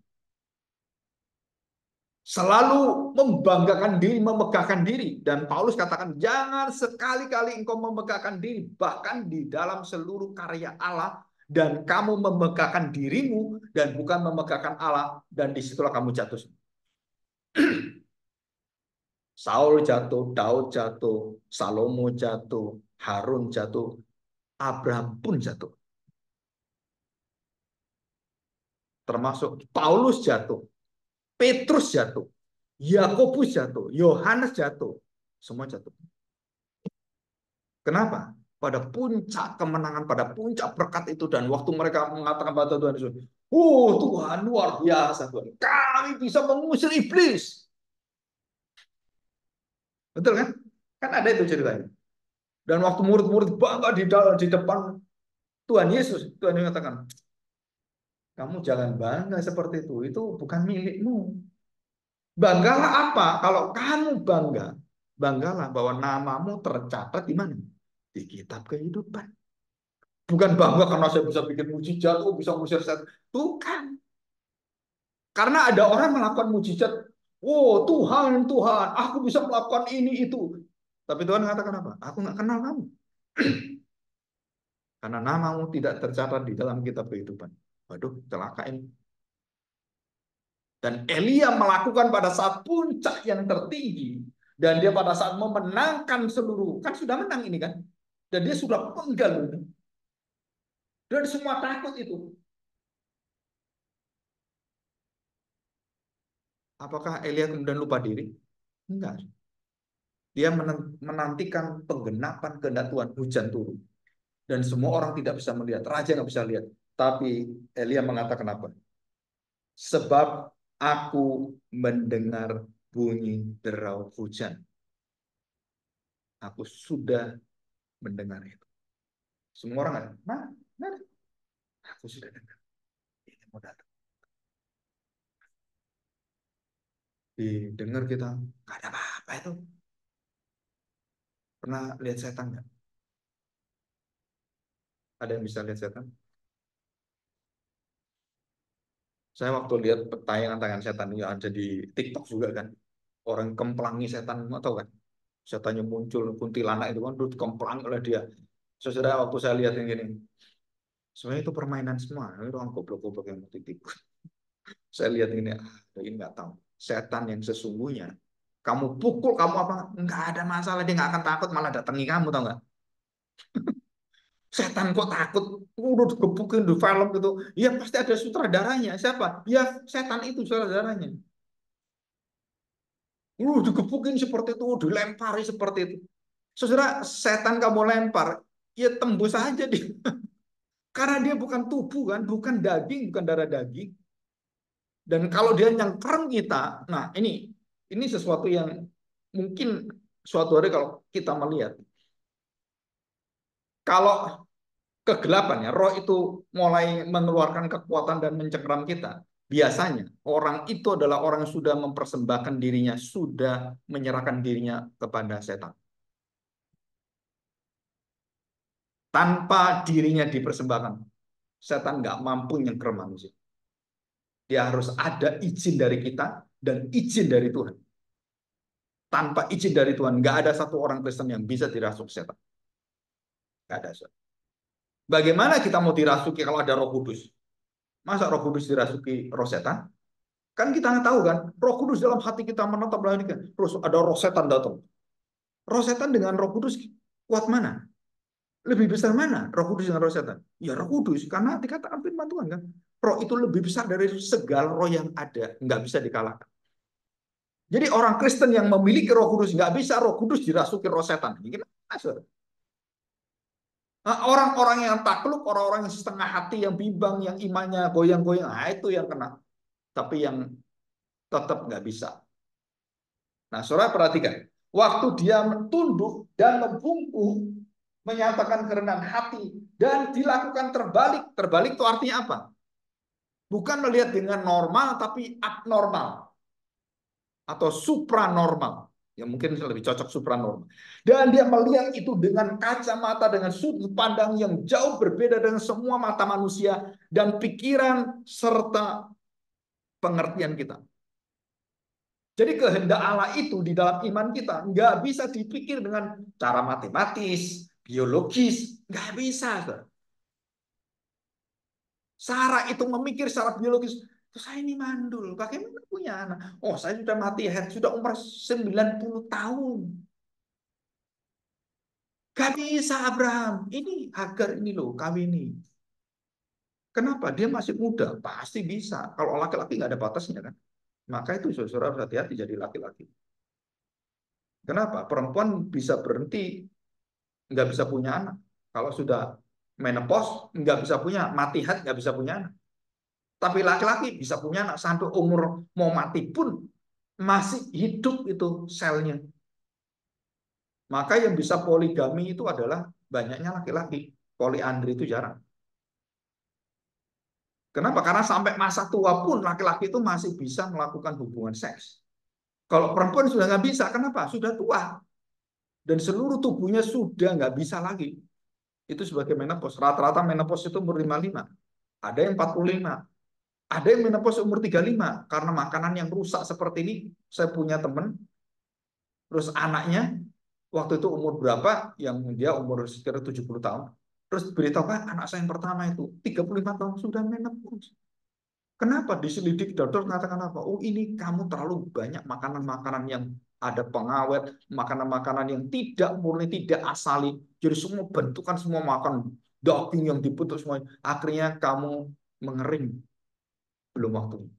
Selalu membanggakan diri, memegahkan diri. Dan Paulus katakan, jangan sekali-kali engkau memegahkan diri, bahkan di dalam seluruh karya Allah, dan kamu memegahkan dirimu, dan bukan memegahkan Allah, dan disitulah kamu jatuh. Saul jatuh, Daud jatuh, Salomo jatuh, Harun jatuh, Abraham pun jatuh. Termasuk Paulus jatuh, Petrus jatuh, Yakobus jatuh, Yohanes jatuh. Semua jatuh. Kenapa? Pada puncak kemenangan, pada puncak berkat itu, dan waktu mereka mengatakan pada Tuhan Yesus, Tuhan luar biasa Tuhan, kami bisa mengusir iblis. Betul kan? Kan ada itu ceritanya. Dan waktu murid-murid bangga di depan Tuhan Yesus, Tuhan mengatakan, kamu jangan bangga seperti itu bukan milikmu. Banggalah apa? Kalau kamu bangga, banggalah bahwa namamu tercatat di mana? Di kitab kehidupan. Bukan bangga karena saya bisa bikin mujizat, bisa mengusir setan. Bukan. Karena ada orang melakukan mujizat, Tuhan, Tuhan, aku bisa melakukan ini itu. Tapi Tuhan mengatakan apa? Aku nggak kenal kamu. Karena namamu tidak tercatat di dalam kitab kehidupan. Waduh, celaka ini. Dan Elia melakukan pada saat puncak yang tertinggi. Dan dia pada saat memenangkan seluruh. Kan sudah menang ini kan. Dan dia sudah penggal. Dan semua takut itu. Apakah Elia kemudian lupa diri? Enggak. Dia menantikan penggenapan kehendak Tuhan. Hujan turun. Dan semua orang tidak bisa melihat. Raja nggak bisa lihat. Tapi Elia mengatakan apa? Sebab aku mendengar bunyi derau hujan. Aku sudah mendengar itu. Semua orang ada. Nah, aku sudah dengar. Ini mau datang. Didengar kita, nggak ada apa-apa itu. Pernah lihat setan nggak? Ada yang bisa lihat setan? Saya waktu lihat tayangan setan yang ada di TikTok juga kan. Orang kemplangi setan, nggak tahu kan? Setannya muncul, kuntilanak itu kan dikemplangi oleh dia. Saudara, waktu saya lihat yang gini, sebenarnya itu permainan semua. Ini orang goblok-goblok yang mau tipu. Saya lihat ini nggak tahu. Setan yang sesungguhnya, kamu pukul, kamu apa? Nggak ada masalah, dia nggak akan takut, malah datangi kamu, tahu nggak? Setan kok takut? Udah digebukin di film gitu. Ya pasti ada sutradaranya. Siapa? Ya setan itu sutradaranya. Digebukin seperti itu, dilempari seperti itu. Saudara, setan kamu lempar, ya tembus aja dia. Karena dia bukan tubuh kan, bukan daging, bukan darah daging. Dan kalau dia nyengkerem kita, nah ini sesuatu yang mungkin suatu hari kalau kita melihat, kalau kegelapan ya, roh itu mulai mengeluarkan kekuatan dan mencengkeram kita. Biasanya orang itu adalah orang yang sudah mempersembahkan dirinya, sudah menyerahkan dirinya kepada setan. Tanpa dirinya dipersembahkan, setan nggak mampu nyengkeram manusia. Dia harus ada izin dari kita dan izin dari Tuhan. Tanpa izin dari Tuhan, nggak ada satu orang Kristen yang bisa dirasuk setan. Nggak ada. Bagaimana kita mau dirasuki kalau ada Roh Kudus? Masa Roh Kudus dirasuki roh setan? Kan kita nggak tahu kan, Roh Kudus dalam hati kita menetap dalam hati kita. Terus ada roh setan datang. Roh setan dengan Roh Kudus kuat mana? Lebih besar mana Roh Kudus dengan roh setan? Ya Roh Kudus, karena dikatakan firman Tuhan kan. Roh itu lebih besar dari segala roh yang ada, nggak bisa dikalahkan. Jadi orang Kristen yang memiliki Roh Kudus nggak bisa Roh Kudus dirasuki roh setan. Gimana? Nah, orang-orang yang takluk, orang-orang yang setengah hati, yang bimbang, yang imannya goyang-goyang, nah itu yang kena. Tapi yang tetap nggak bisa. Nah, saudara perhatikan, waktu dia tunduk dan membungkuk, menyatakan kerendahan hati, dan dilakukan terbalik. Terbalik itu artinya apa? Bukan melihat dengan normal, tapi abnormal. Atau supranormal. Ya mungkin lebih cocok supranormal. Dan dia melihat itu dengan kacamata, dengan sudut pandang yang jauh berbeda dengan semua mata manusia dan pikiran serta pengertian kita. Jadi kehendak Allah itu di dalam iman kita nggak bisa dipikir dengan cara matematis, biologis, nggak bisa. Sarah itu memikir secara biologis, saya ini mandul, bagaimana punya anak? Oh, saya sudah mati head, sudah umur 90 tahun. Gak bisa Abraham. Ini Hagar ini loh, kawini. Kenapa? Dia masih muda, pasti bisa. Kalau laki-laki nggak ada batasnya kan. Maka itu saudara harus hati-hati jadi laki-laki. Kenapa? Perempuan bisa berhenti, nggak bisa punya anak. Kalau sudah menopause, nggak bisa punya, mati hati nggak bisa punya anak. Tapi laki-laki bisa punya anak sampai umur mau mati pun masih hidup itu selnya. Maka yang bisa poligami itu adalah banyaknya laki-laki. Poliandri itu jarang. Kenapa? Karena sampai masa tua pun laki-laki itu masih bisa melakukan hubungan seks. Kalau perempuan sudah nggak bisa, kenapa? Sudah tua dan seluruh tubuhnya sudah nggak bisa lagi. Itu sebagai menopause. Rata-rata menopause itu umur 55. Ada yang 45. Ada yang menopause umur 35. Karena makanan yang rusak seperti ini, saya punya teman, terus anaknya waktu itu umur berapa, yang dia umur sekitar 70 tahun. Terus beritahu kan anak saya yang pertama itu 35 tahun sudah menopause. Kenapa diselidik dokter mengatakan apa? Oh ini kamu terlalu banyak makanan-makanan yang ada pengawet, makanan-makanan yang tidak murni, tidak asali. Jadi semua bentukan, semua makan daging yang diputus semua. Akhirnya kamu mengering belum waktunya.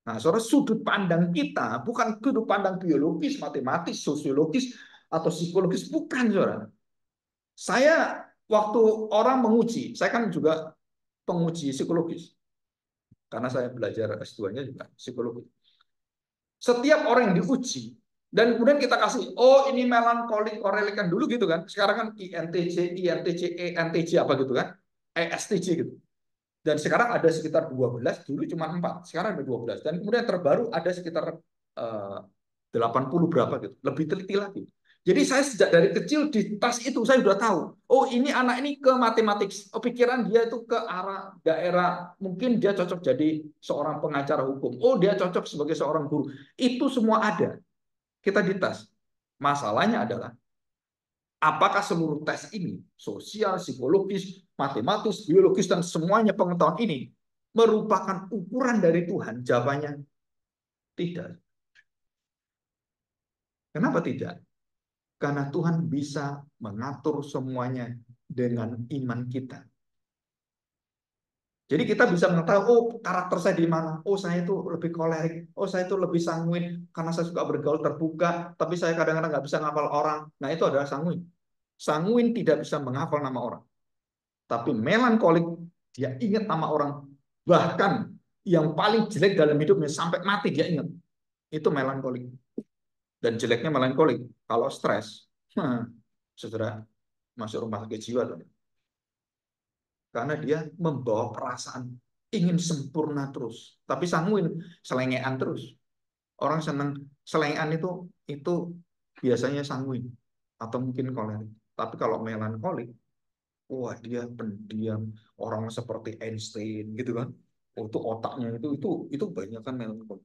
Nah, saudara, sudut pandang kita bukan sudut pandang biologis, matematis, sosiologis, atau psikologis. Bukan, saudara. Saya waktu orang menguji, saya kan juga penguji psikologis. Karena saya belajar S2-nya juga psikologi. Setiap orang yang diuji, dan kemudian kita kasih, oh ini melankolik, korelikan dulu gitu kan. Sekarang kan INTJ, INTJ, ENTJ apa gitu kan. ESTJ gitu. Dan sekarang ada sekitar 12, dulu cuma 4, sekarang ada 12. Dan kemudian terbaru ada sekitar 80 berapa gitu. Lebih teliti lagi. Jadi saya sejak dari kecil di tas itu saya sudah tahu. Oh ini anak ini ke matematik. Oh, pikiran dia itu ke arah daerah. Mungkin dia cocok jadi seorang pengacara hukum. Oh dia cocok sebagai seorang guru. Itu semua ada. Kita di tas. Masalahnya adalah apakah seluruh tes ini, sosial, psikologis, matematis, biologis, dan semuanya pengetahuan ini merupakan ukuran dari Tuhan? Jawabannya tidak. Kenapa tidak? Karena Tuhan bisa mengatur semuanya dengan iman kita. Jadi kita bisa mengetahui, oh karakter saya di mana? Oh saya itu lebih kolerik. Oh saya itu lebih sanguin karena saya suka bergaul terbuka. Tapi saya kadang-kadang nggak bisa ngapal orang. Nah itu adalah sanguin. Sanguin tidak bisa menghafal nama orang. Tapi melankolik dia ingat nama orang. Bahkan yang paling jelek dalam hidupnya sampai mati dia ingat. Itu melankolik. Dan jeleknya melankolik. Kalau stres, saudara masuk rumah sakit jiwa. Karena dia membawa perasaan ingin sempurna terus. Tapi sanguin, selengean terus. Orang senang selengean itu biasanya sanguin atau mungkin kolerik. Tapi kalau melankolik, wah dia pendiam, orang seperti Einstein gitu kan. Oh, itu otaknya itu banyak kan melankolik.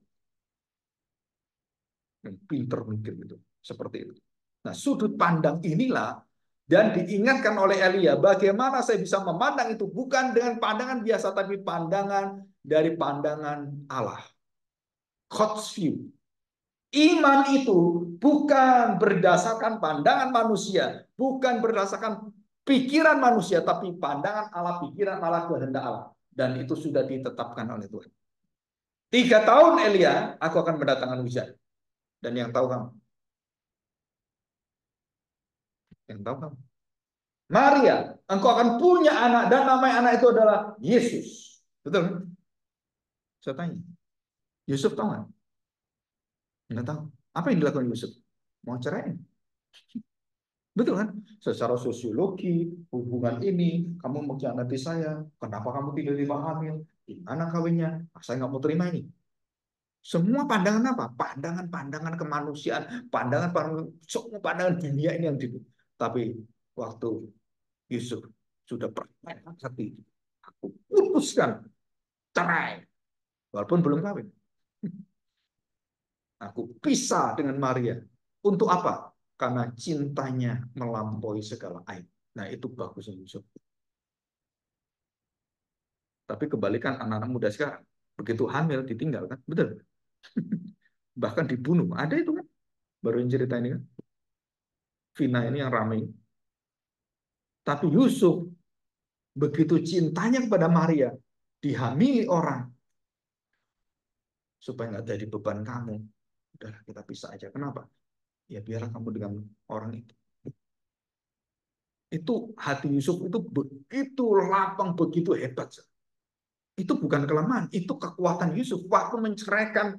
Yang pinter mikir gitu. Seperti itu. Nah, sudut pandang inilah dan diingatkan oleh Elia, bagaimana saya bisa memandang itu bukan dengan pandangan biasa, tapi pandangan dari pandangan Allah. God's view. Iman itu bukan berdasarkan pandangan manusia, bukan berdasarkan pikiran manusia, tapi pandangan Allah, pikiran Allah, kehendak Allah. Dan itu sudah ditetapkan oleh Tuhan. 3 tahun Elia, aku akan mendatangkan hujan. Dan yang tahu kamu. Yang tahu kamu. Maria, engkau akan punya anak dan nama anak itu adalah Yesus. Betul? Saya tanya. Yusuf tahu nggak? Nggak tahu. Apa yang dilakukan Yusuf? Mau cerai? Betul kan? Secara sosiologi, hubungan ini, kamu mengkhianati saya. Kenapa kamu tidak tiba hamil? Gimana kawinnya? Saya nggak mau terima ini. Semua pandangan apa? Pandangan-pandangan kemanusiaan, semua pandangan dunia ini yang gitu. Tapi waktu Yusuf sudah bertekad hati, aku putuskan cerai, walaupun belum kawin. Aku pisah dengan Maria. Untuk apa? Karena cintanya melampaui segala aib. Nah, itu bagusnya Yusuf. Tapi kebalikan anak-anak muda sekarang. Begitu hamil, ditinggal kan? Betul. Bahkan dibunuh. Ada itu kan? Baru yang cerita ini kan? Vina ini yang ramai. Tapi Yusuf, begitu cintanya kepada Maria, dihamili orang. Supaya nggak jadi beban kamu. Udah kita pisah aja. Kenapa? Ya biarlah kamu dengan orang itu. Itu hati Yusuf itu begitu lapang, begitu hebat. Itu bukan kelemahan, itu kekuatan Yusuf. Waktu menceraikan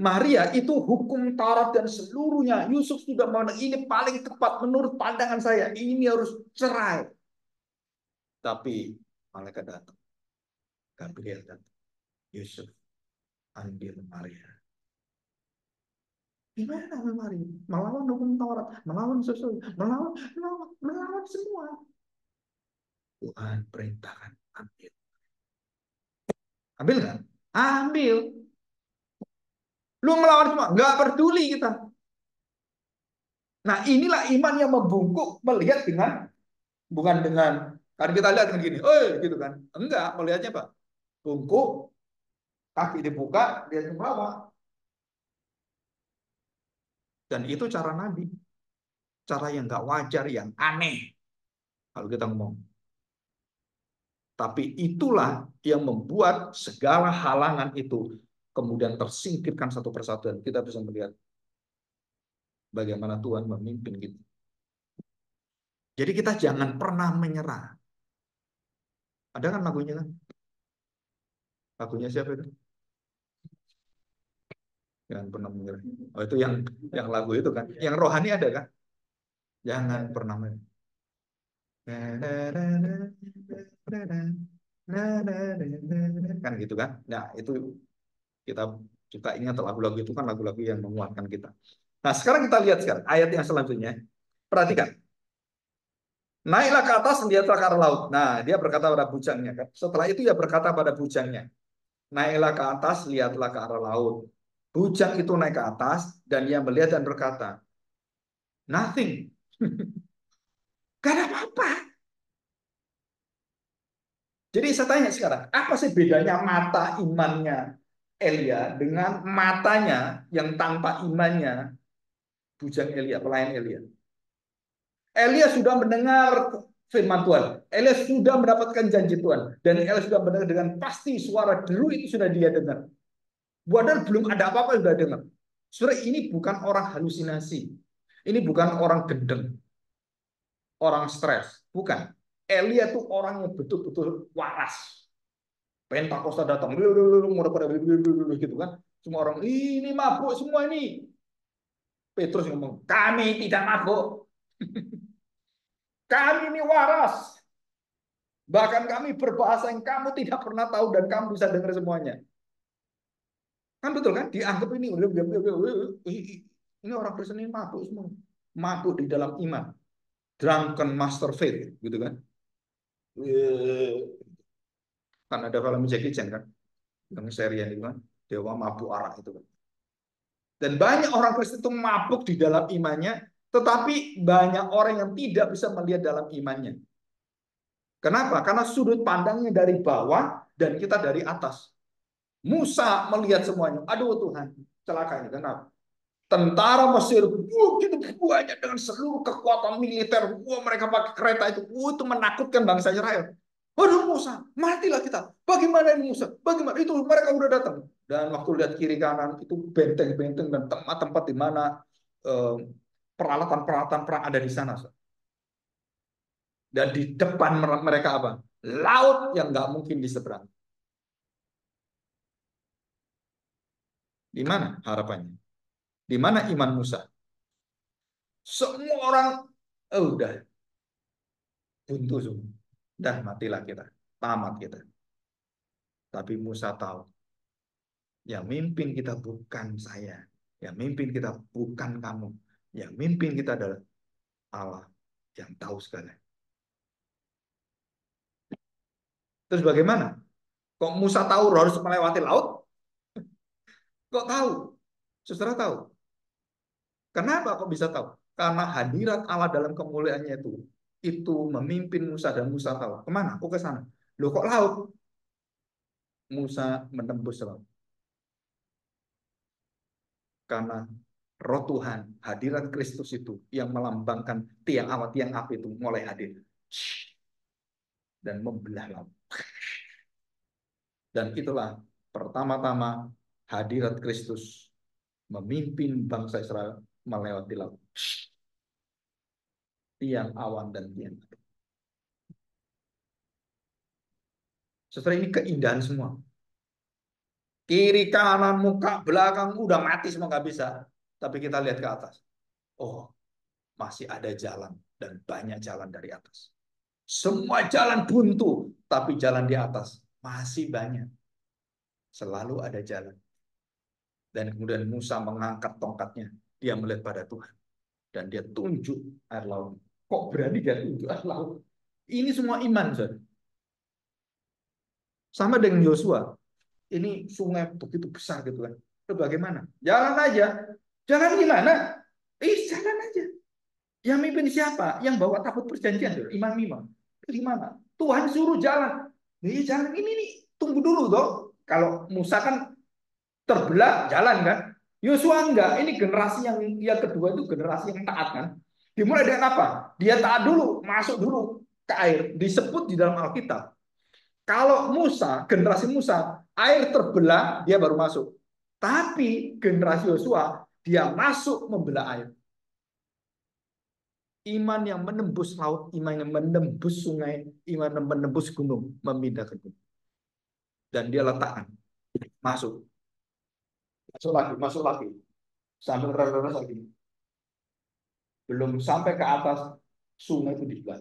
Maria, itu hukum Taurat dan seluruhnya. Yusuf sudah mengatakan, ini paling tepat menurut pandangan saya. Ini harus cerai. Tapi malaikat datang. Gabriel datang. Yusuf, ambil Maria. Gimana Maria? Melawan hukum Taurat, melawan sesuatu, melawan semua. Tuhan perintahkan, ambil. Ambil nggak? Ambil. Lu melawan semua, nggak peduli kita. Nah inilah iman yang membungkuk melihat dengan bukan dengan karena kita lihat dengan gini, oh gitu kan? Enggak, melihatnya apa? Bungkuk, kaki dibuka, dia ke bawah. Dan itu cara Nabi, cara yang nggak wajar, yang aneh kalau kita ngomong. Tapi itulah yang membuat segala halangan itu kemudian tersingkirkan satu persatu dan kita bisa melihat bagaimana Tuhan memimpin kita. Jadi kita jangan pernah menyerah. Ada kan lagunya kan? Lagunya siapa itu? Jangan pernah menyerah. Oh itu yang lagu itu kan. Yang rohani ada kan? Jangan pernah menyerah. Kan gitu kan? Nah itu kita kita ingat lagu-lagu itu kan lagu-lagu yang menguatkan kita. Nah sekarang kita lihat sekarang ayat yang selanjutnya. Perhatikan. Naiklah ke atas, lihatlah ke arah laut. Nah, dia berkata pada bujangnya kan. Setelah itu dia berkata pada bujangnya, naiklah ke atas, lihatlah ke arah laut. Bujang itu naik ke atas dan dia melihat dan berkata, nothing. Gak ada apa-apa. Jadi saya tanya sekarang, apa sih bedanya mata imannya Elia dengan matanya yang tanpa imannya bujang Elia, pelayan Elia? Elia sudah mendengar firman Tuhan. Elias sudah mendapatkan janji Tuhan. Dan Elias sudah mendengar dengan pasti suara deru itu sudah dia dengar. Padahal belum ada apa-apa sudah dengar. Saudara, ini bukan orang halusinasi. Ini bukan orang gendeng. Orang stres. Bukan. Elia itu orang yang betul-betul waras. Pentakosta datang. Gitu kan. Semua orang, ini mabuk semua ini. Petrus ngomong, kami tidak mabuk. Kami ini waras. Bahkan kami berbahasa yang kamu tidak pernah tahu dan kamu bisa dengar semuanya. Kan betul kan? Dianggap ini orang Kristen ini mabuk semua. Mabuk di dalam iman. Drunken master faith, gitu kan? Kan ada film Jackie Chan kan? Yang serian itu kan? Dewa mabuk arak itu kan. Dan banyak orang Kristen itu mabuk di dalam imannya, tetapi banyak orang yang tidak bisa melihat dalam imannya. Kenapa? Karena sudut pandangnya dari bawah dan kita dari atas. Musa melihat semuanya. Aduh Tuhan, celaka ini. Kenapa? Tentara Mesir begitu banyak dengan seluruh kekuatan militer. Wah, mereka pakai kereta itu. Itu menakutkan bangsa Israel. Waduh Musa, matilah kita. Bagaimana ini Musa? Bagaimana itu mereka udah datang. Dan waktu lihat kiri kanan itu benteng-benteng dan tempat-tempat di mana eh, peralatan-peralatan perang ada di sana. Dan di depan mereka apa? Laut yang nggak mungkin diseberang. Di mana harapannya? Di mana iman Musa? Semua orang udah buntu semua. Dah matilah kita. Tamat kita. Tapi Musa tahu. Yang mimpin kita bukan saya. Yang mimpin kita bukan kamu. Yang mimpin kita adalah Allah yang tahu segala. Terus bagaimana? Kok Musa tahu harus melewati laut? Kok tahu? Saudara tahu? Kenapa kok bisa tahu? Karena hadirat Allah dalam kemuliaannya itu memimpin Musa dan Musa tahu. Kemana? Oh ke sana. Loh kok laut? Musa menembus laut. Karena roh Tuhan, hadirat Kristus itu yang melambangkan tiang api itu mulai hadir. Dan membelah laut. Dan itulah pertama-tama hadirat Kristus memimpin bangsa Israel melewati laut. Tiang awan dan tiang api. Setelah ini keindahan semua. Kiri, kanan, muka, belakang, udah mati semua nggak bisa. Tapi kita lihat ke atas. Oh, masih ada jalan dan banyak jalan dari atas. Semua jalan buntu, tapi jalan di atas masih banyak. Selalu ada jalan. Dan kemudian Musa mengangkat tongkatnya. Dia melihat pada Tuhan. Dan dia tunjuk air laut. Kok berani dia tunjuk air laut? Ini semua iman, saudara. Sama dengan Yosua. Ini sungai begitu besar gitu kan. Terus bagaimana? Jalan aja. Jalan gimana? Jalan aja. Yang mimpin siapa? Yang bawa tabut perjanjian, saudara. Imam-imam. Gimana? Tuhan suruh jalan. Jalan ini nih. Tunggu dulu toh. Kalau Musa kan terbelah jalan kan. Yosua enggak. Ini generasi yang kedua itu generasi yang taat kan. Dimulai dengan apa? Dia taat dulu, masuk dulu ke air. Disebut di dalam Alkitab. Kalau Musa, generasi Musa, air terbelah, dia baru masuk. Tapi generasi Yosua, dia masuk membelah air. Iman yang menembus laut, iman yang menembus sungai, iman yang menembus gunung, memindahkan gunung. Dan dia letakkan. Masuk. Masuk lagi, masuk lagi. Sambil reres lagi. Belum sampai ke atas, sungai itu dibelah.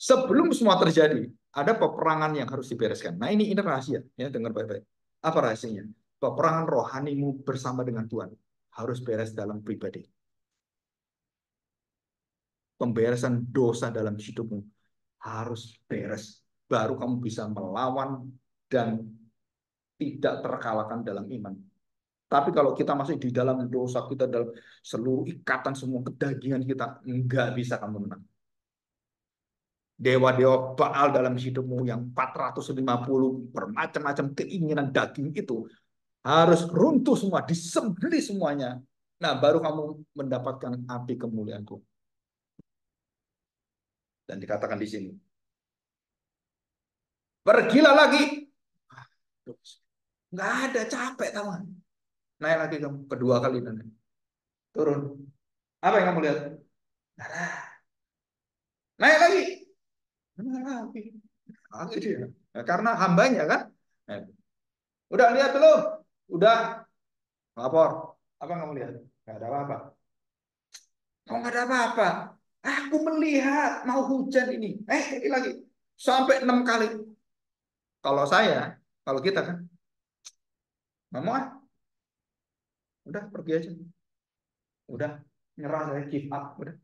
Sebelum semua terjadi, ada peperangan yang harus dibereskan. Nah ini rahasia, ya dengar baik-baik. Apa rahasianya? Peperangan rohanimu bersama dengan Tuhan harus beres dalam pribadi. Pemberesan dosa dalam hidupmu harus beres. Baru kamu bisa melawan dan tidak terkalahkan dalam iman. Tapi kalau kita masih di dalam dosa, kita dalam seluruh ikatan semua kedagingan kita, nggak bisa kamu menang. Dewa-dewa Baal dalam hidupmu yang 450 bermacam-macam keinginan daging itu Harus runtuh semua, disembelih semuanya. Nah, baru kamu mendapatkan api kemuliaanku. Dan dikatakan di sini, pergilah lagi. Nggak ada, capek tahu. Naik lagi kamu, kedua kali nanti. Turun. Apa yang kamu lihat? Darah. Naik lagi. Naik lagi. Lagi dia. Nah, karena hambanya kan. Nah, udah lihat belum? Udah. Lapor. Apa yang kamu lihat? Nggak ada apa-apa. Oh, nggak ada apa-apa. Aku melihat mau hujan ini. Ini lagi. Sampai 6 kali. Kalau saya, kalau kita kan, nggak mau ah. Udah pergi aja. Udah nyerah, saya give up. Udah.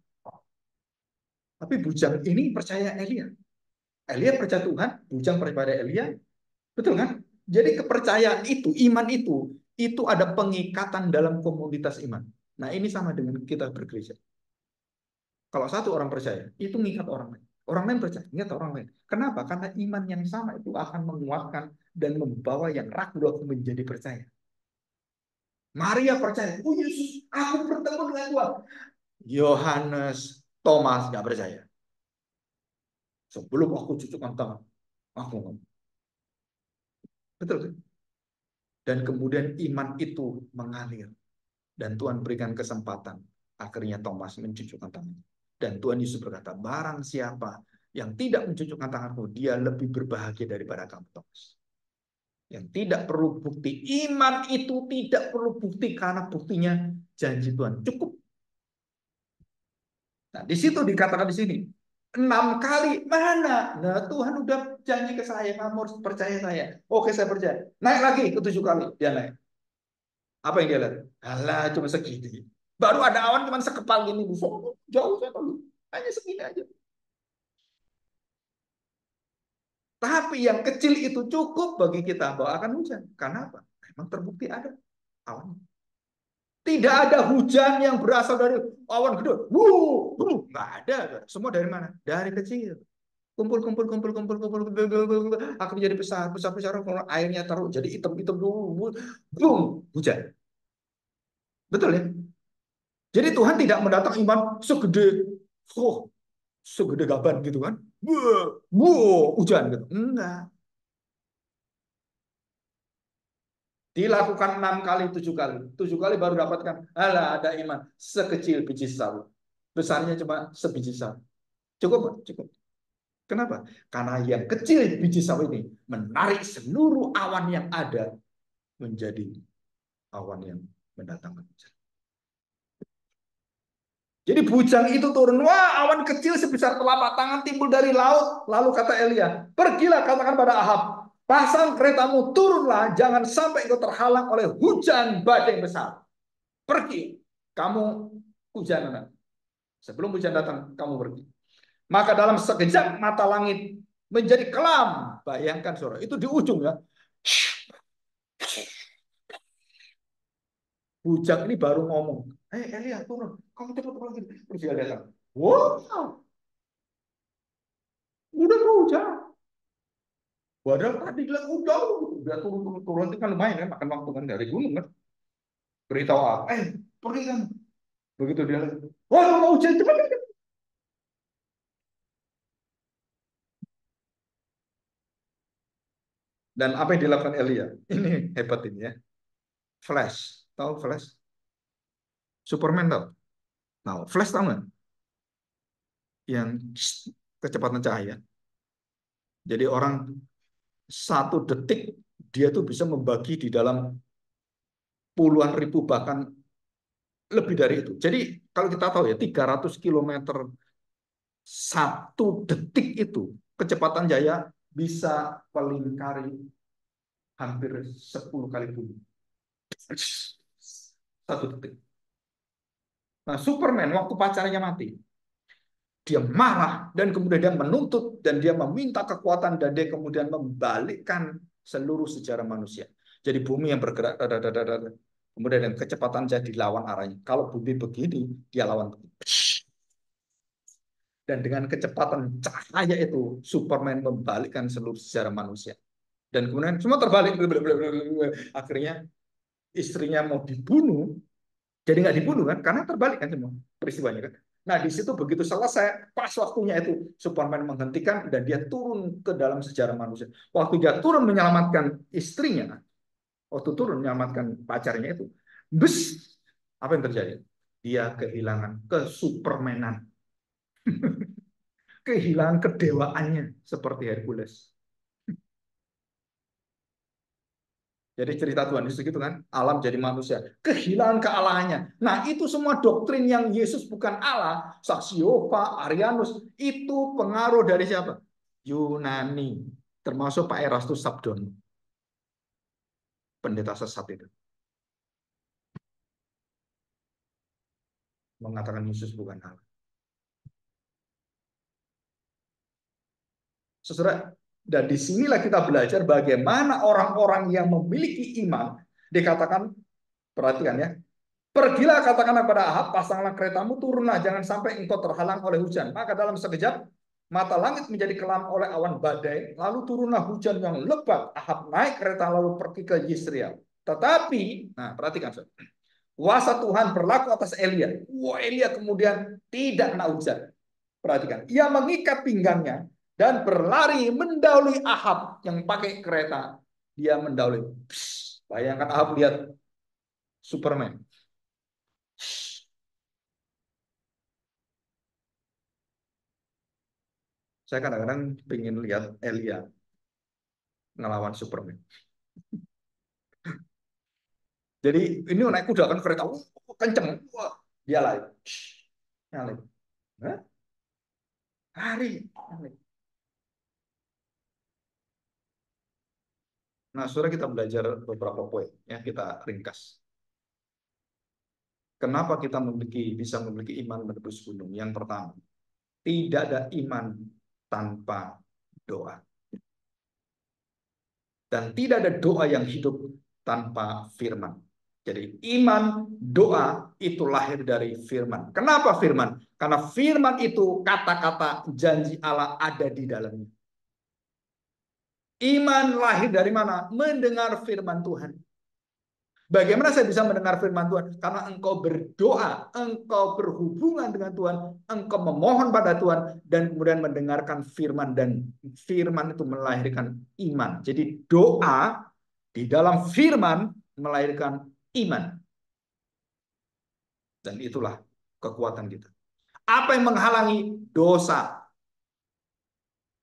Tapi bujang ini percaya Elia. Elia percaya Tuhan, bujang percaya Elia. Betul kan? Jadi kepercayaan itu ada pengikatan dalam komunitas iman. Nah, ini sama dengan kita bergereja. Kalau satu orang percaya, itu mengikat orang lain. Orang lain percaya, mengikat orang lain. Kenapa? Karena iman yang sama itu akan menguatkan dan membawa yang ragu menjadi percaya. Maria percaya, oh Yesus, aku bertemu dengan Tuhan. Yohanes, Thomas nggak percaya. Sebelum aku cucukkan tangan, aku ngomong. Betul kan? Dan kemudian iman itu mengalir. Dan Tuhan berikan kesempatan. Akhirnya Thomas mencucukkan tangannya. Dan Tuhan Yesus berkata, barang siapa yang tidak mencucukkan tanganku, dia lebih berbahagia daripada kamu, Thomas. Yang tidak perlu bukti. Iman itu tidak perlu bukti karena buktinya janji Tuhan. Cukup. Nah, di situ dikatakan di sini. 6 kali. Mana? Nah, Tuhan udah janji ke saya. Kamu harus percaya saya. Oke, saya percaya. Naik lagi ke 7 kali. Dia naik. Apa yang dia lihat? Alah, cuma segini. Baru ada awan cuma sekepal gini. Jauh saya tahu. Hanya segini aja. Tapi yang kecil itu cukup bagi kita bahwa akan hujan. Karena apa? Memang terbukti ada awan. Tidak ada hujan yang berasal dari awan gede. Nggak ada. Semua dari mana? Dari kecil. Kumpul, kumpul, kumpul, kumpul, kumpul, kumpul, kumpul. Akan menjadi besar, besar, besar. Kalau airnya taruh jadi hitam, hitam dulu. Boom, hujan. Betul ya? Jadi Tuhan tidak mendatang iman oh, segede gaban gitu kan. Hujan gitu. Enggak. Dilakukan 6 kali, 7 kali. 7 kali baru dapatkan. Alah, ada iman sekecil biji sawi. Besarnya cuma sebiji sawi. Cukup, Pak? Cukup. Kenapa? Karena yang kecil biji sawi ini menarik seluruh awan yang ada menjadi awan yang mendatangkan hujan. Jadi bujang itu turun. Wah, awan kecil sebesar telapak tangan timbul dari laut. Lalu kata Elia, pergilah katakan pada Ahab, pasang keretamu, turunlah, jangan sampai engkau terhalang oleh hujan badai besar. Pergi, kamu hujan. Sebelum hujan datang, kamu pergi. Maka dalam sekejap mata langit menjadi kelam. Bayangkan saudara, itu di ujung ya. Bujang ini baru ngomong, Elia turun, kamu cepat lagi. Terus dia datang. Wow, udah mau hujan. Padahal tadi bilang udah turun turun turun itu kan lumayan kan makan waktu kan dari gunung kan. Beritahu apa? Pergi kan. Begitu dia lagi. Wah mau hujan cepat. Dan apa yang dilakukan Elia? Ini hebat ini ya. Flash, tahu Flash? Superman tahu? Tahu. Flash tahu nggak? Yang kecepatan cahaya. Jadi orang 1 detik dia tuh bisa membagi di dalam puluhan ribu bahkan lebih dari itu. Jadi kalau kita tahu ya 300 kilometer 1 detik itu kecepatan jaya bisa melingkari hampir 10 kali bumi. 1 detik. Nah, Superman waktu pacarnya mati, dia marah dan kemudian dia menuntut dan dia meminta kekuatan dan dia kemudian membalikkan seluruh sejarah manusia. Jadi bumi yang bergerak, kemudian dengan kecepatan jadi lawan arahnya. Kalau bumi begini, dia lawan begini. Dan dengan kecepatan cahaya itu, Superman membalikkan seluruh sejarah manusia. Dan kemudian semua terbalik. Akhirnya istrinya mau dibunuh, jadi nggak dibunuh kan? Karena terbalik kan semua peristiwanya kan. Nah di situ begitu selesai, pas waktunya itu Superman menghentikan dan dia turun ke dalam sejarah manusia. Waktu dia turun menyelamatkan istrinya, waktu turun menyelamatkan pacarnya itu, bus, apa yang terjadi? Dia kehilangan kesupermanan, kehilangan kedewaannya seperti Hercules. Jadi cerita Tuhan Yesus gitu kan, alam jadi manusia, kehilangan kealahannya. Nah itu semua doktrin yang Yesus bukan Allah, Saksi Yehova, Arianus, itu pengaruh dari siapa? Yunani, termasuk Pak Erastus Sabdono, pendeta sesat itu, mengatakan Yesus bukan Allah. Saudara, dan disinilah kita belajar bagaimana orang-orang yang memiliki iman, dikatakan, perhatikan ya, pergilah katakanlah kepada Ahab, pasanglah keretamu, turunlah, jangan sampai engkau terhalang oleh hujan. Maka dalam sekejap, mata langit menjadi kelam oleh awan badai, lalu turunlah hujan yang lebat. Ahab naik kereta lalu pergi ke Yisrael. Tetapi, nah perhatikan, kuasa Tuhan berlaku atas Elia. Wah, Elia kemudian tidak kena hujan. Perhatikan, ia mengikat pinggangnya dan berlari mendahului Ahab yang pakai kereta. Dia mendahului. Bayangkan Ahab lihat Superman. Saya kadang-kadang pengen lihat Elia ngelawan Superman. Jadi ini naik kuda kan kereta, kenceng, wah, dia lari, nyalip, lari. Nah, saudara kita belajar beberapa poin, ya kita ringkas. Kenapa kita bisa memiliki iman menebus gunung? Yang pertama, tidak ada iman tanpa doa. Dan tidak ada doa yang hidup tanpa firman. Jadi iman, doa itu lahir dari firman. Kenapa firman? Karena firman itu kata-kata janji Allah ada di dalamnya. Iman lahir dari mana? Mendengar firman Tuhan. Bagaimana saya bisa mendengar firman Tuhan? Karena engkau berdoa, engkau berhubungan dengan Tuhan, engkau memohon pada Tuhan, dan kemudian mendengarkan firman, dan firman itu melahirkan iman. Jadi doa di dalam firman melahirkan iman. Dan itulah kekuatan kita. Apa yang menghalangi? Dosa.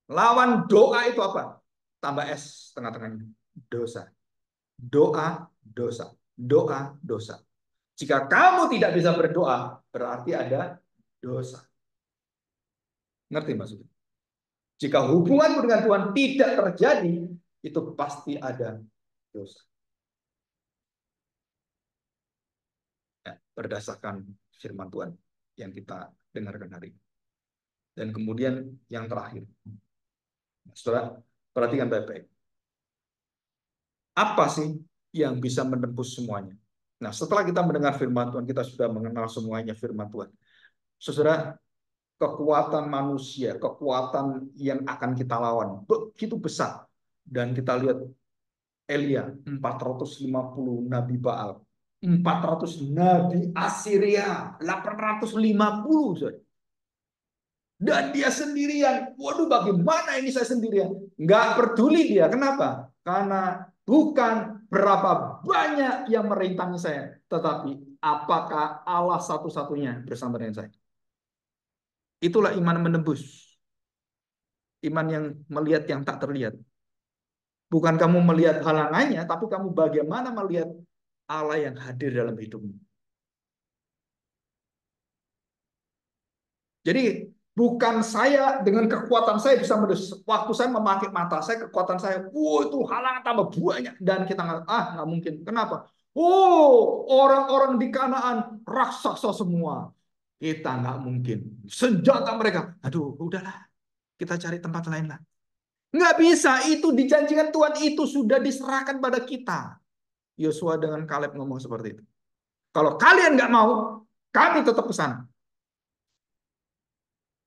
Lawan doa itu apa? Tambah S tengah-tengahnya. Dosa. Doa, dosa. Doa, dosa. Jika kamu tidak bisa berdoa, berarti ada dosa. Ngerti maksudnya? Jika hubunganmu dengan Tuhan tidak terjadi, itu pasti ada dosa. Ya, berdasarkan firman Tuhan yang kita dengarkan hari ini. Dan kemudian yang terakhir. Saudara, perhatikan baik-baik. Apa sih yang bisa menembus semuanya? Nah, setelah kita mendengar firman Tuhan, kita sudah mengenal semuanya firman Tuhan. Saudara, kekuatan manusia, kekuatan yang akan kita lawan begitu besar. Dan kita lihat Elia, 450 nabi Baal, 400 nabi Assyria, 850. Saudara. Dan dia sendirian. Waduh, bagaimana ini saya sendirian? Nggak peduli dia. Kenapa? Karena bukan berapa banyak yang merintangi saya, tetapi apakah Allah satu-satunya bersama dengan saya. Itulah iman menembus. Iman yang melihat yang tak terlihat. Bukan kamu melihat halangannya, tapi kamu bagaimana melihat Allah yang hadir dalam hidupmu. Jadi bukan saya dengan kekuatan saya bisa menembus. Waktu saya memakai mata saya, kekuatan saya, itu halangan tambah banyak. Dan kita nggak mungkin. Kenapa? Orang-orang di Kanaan raksasa semua. Kita nggak mungkin. Senjata mereka, aduh, udahlah, kita cari tempat lain lah. Nggak bisa, itu dijanjikan Tuhan, itu sudah diserahkan pada kita. Yosua dengan Kaleb ngomong seperti itu. Kalau kalian nggak mau, kami tetap ke sana.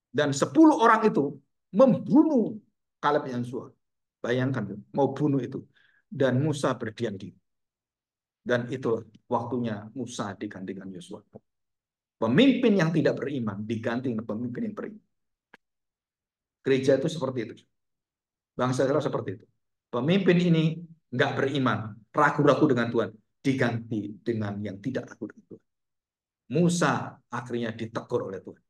Dan 10 orang itu membunuh Kaleb dan Yosua. Bayangkan, mau bunuh itu. Dan Musa berdiam diri. Dan itulah waktunya Musa digantikan Yosua. Pemimpin yang tidak beriman diganti dengan pemimpin yang beriman. Gereja itu seperti itu. Bangsa Israel seperti itu. Pemimpin ini nggak beriman, ragu-ragu dengan Tuhan, diganti dengan yang tidak ragu dengan Tuhan. Musa akhirnya ditegur oleh Tuhan.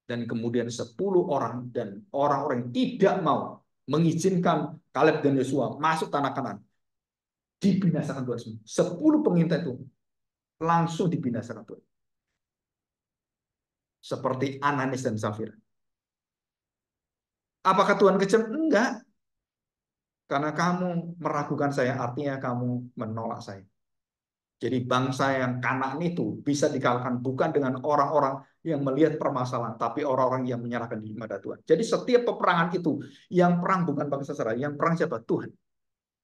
Dan kemudian 10 orang dan orang-orang yang tidak mau mengizinkan Kaleb dan Yosua masuk tanah Kanaan, dibinasakan Tuhan semua. 10 pengintai itu langsung dibinasakan Tuhan. Seperti Ananis dan Safira. Apakah Tuhan kejam? Enggak. Karena kamu meragukan saya, artinya kamu menolak saya. Jadi bangsa yang Kanaan itu bisa dikalahkan bukan dengan orang-orang yang melihat permasalahan, tapi orang-orang yang menyerahkan diri kepada Tuhan. Jadi setiap peperangan itu, yang perang bukan bangsa Israel, yang perang siapa? Tuhan.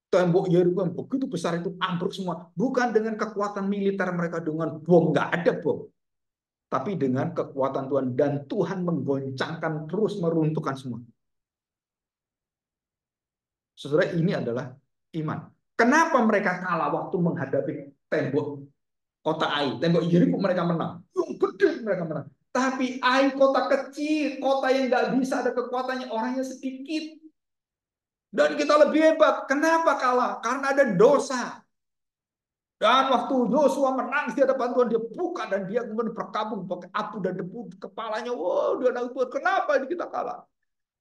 Tembok Yeriko yang begitu besar itu ambruk semua. Bukan dengan kekuatan militer mereka dengan bom, nggak ada bom. Tapi dengan kekuatan Tuhan. Dan Tuhan menggoncangkan terus meruntuhkan semua. Saudara, ini adalah iman. Kenapa mereka kalah waktu menghadapi tembok kota Ai? Tembok Yeriko mereka menang. Yang gede mereka menang. Tapi Ai kota kecil, kota yang nggak bisa ada kekuatannya, orangnya sedikit. Dan kita lebih hebat. Kenapa kalah? Karena ada dosa. Dan waktu Yosua menangis di hadapan Tuhan, dia buka dan dia kemudian berkabung pakai abu dan debu di kepalanya. Wow, dia nangis Tuhan, kenapa ini kita kalah?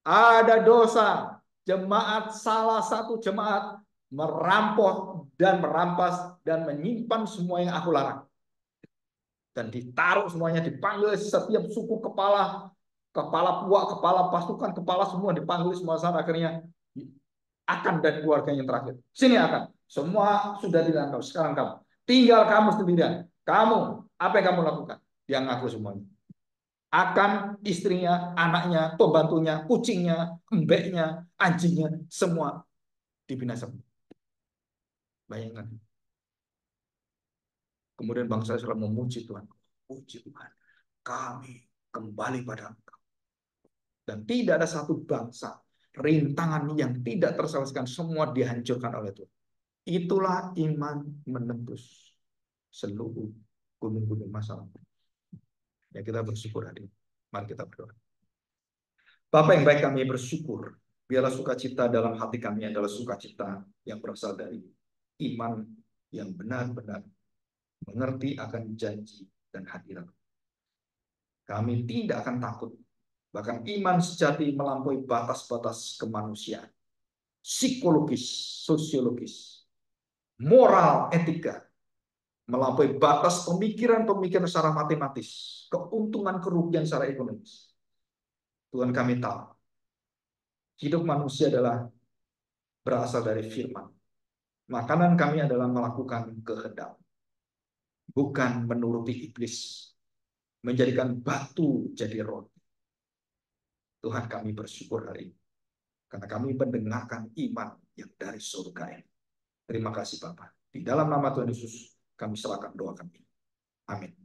Ada dosa. Jemaat, salah satu jemaat merampok dan merampas dan menyimpan semua yang aku larang. Dan ditaruh semuanya, dipanggil setiap suku kepala, kepala puak, kepala pasukan, kepala semua dipanggil semua saat akhirnya akan dan keluarganya yang terakhir. Sini akan. Semua sudah dilangkau. Sekarang kamu. Tinggal kamu sendirian. Kamu, apa yang kamu lakukan? Dia ngaku semuanya. Akan, istrinya, anaknya, pembantunya, kucingnya, embeknya, anjingnya, semua dibinasakan. Bayangkan. Kemudian bangsa Israel memuji Tuhan. Puji Tuhan. Kami kembali pada Engkau. Dan tidak ada satu bangsa, rintangan yang tidak terselesaikan, semua dihancurkan oleh Tuhan. Itulah iman menembus seluruh gunung-gunung masalah. Ya, kita bersyukur hari ini. Mari kita berdoa. Bapa yang baik, kami bersyukur. Biarlah sukacita dalam hati kami adalah sukacita yang berasal dari iman yang benar-benar mengerti akan janji dan hadirat. Kami tidak akan takut. Bahkan iman sejati melampaui batas-batas kemanusiaan. Psikologis, sosiologis, moral, etika. Melampaui batas pemikiran-pemikiran secara matematis, keuntungan kerugian secara ekonomis. Tuhan, kami tahu hidup manusia adalah berasal dari firman. Makanan kami adalah melakukan kehendak, bukan menuruti iblis, menjadikan batu jadi roti. Tuhan, kami bersyukur hari ini karena kami mendengarkan iman yang dari surga ini. Terima kasih Bapa. Di dalam nama Tuhan Yesus kami serahkan doa kami. Amin.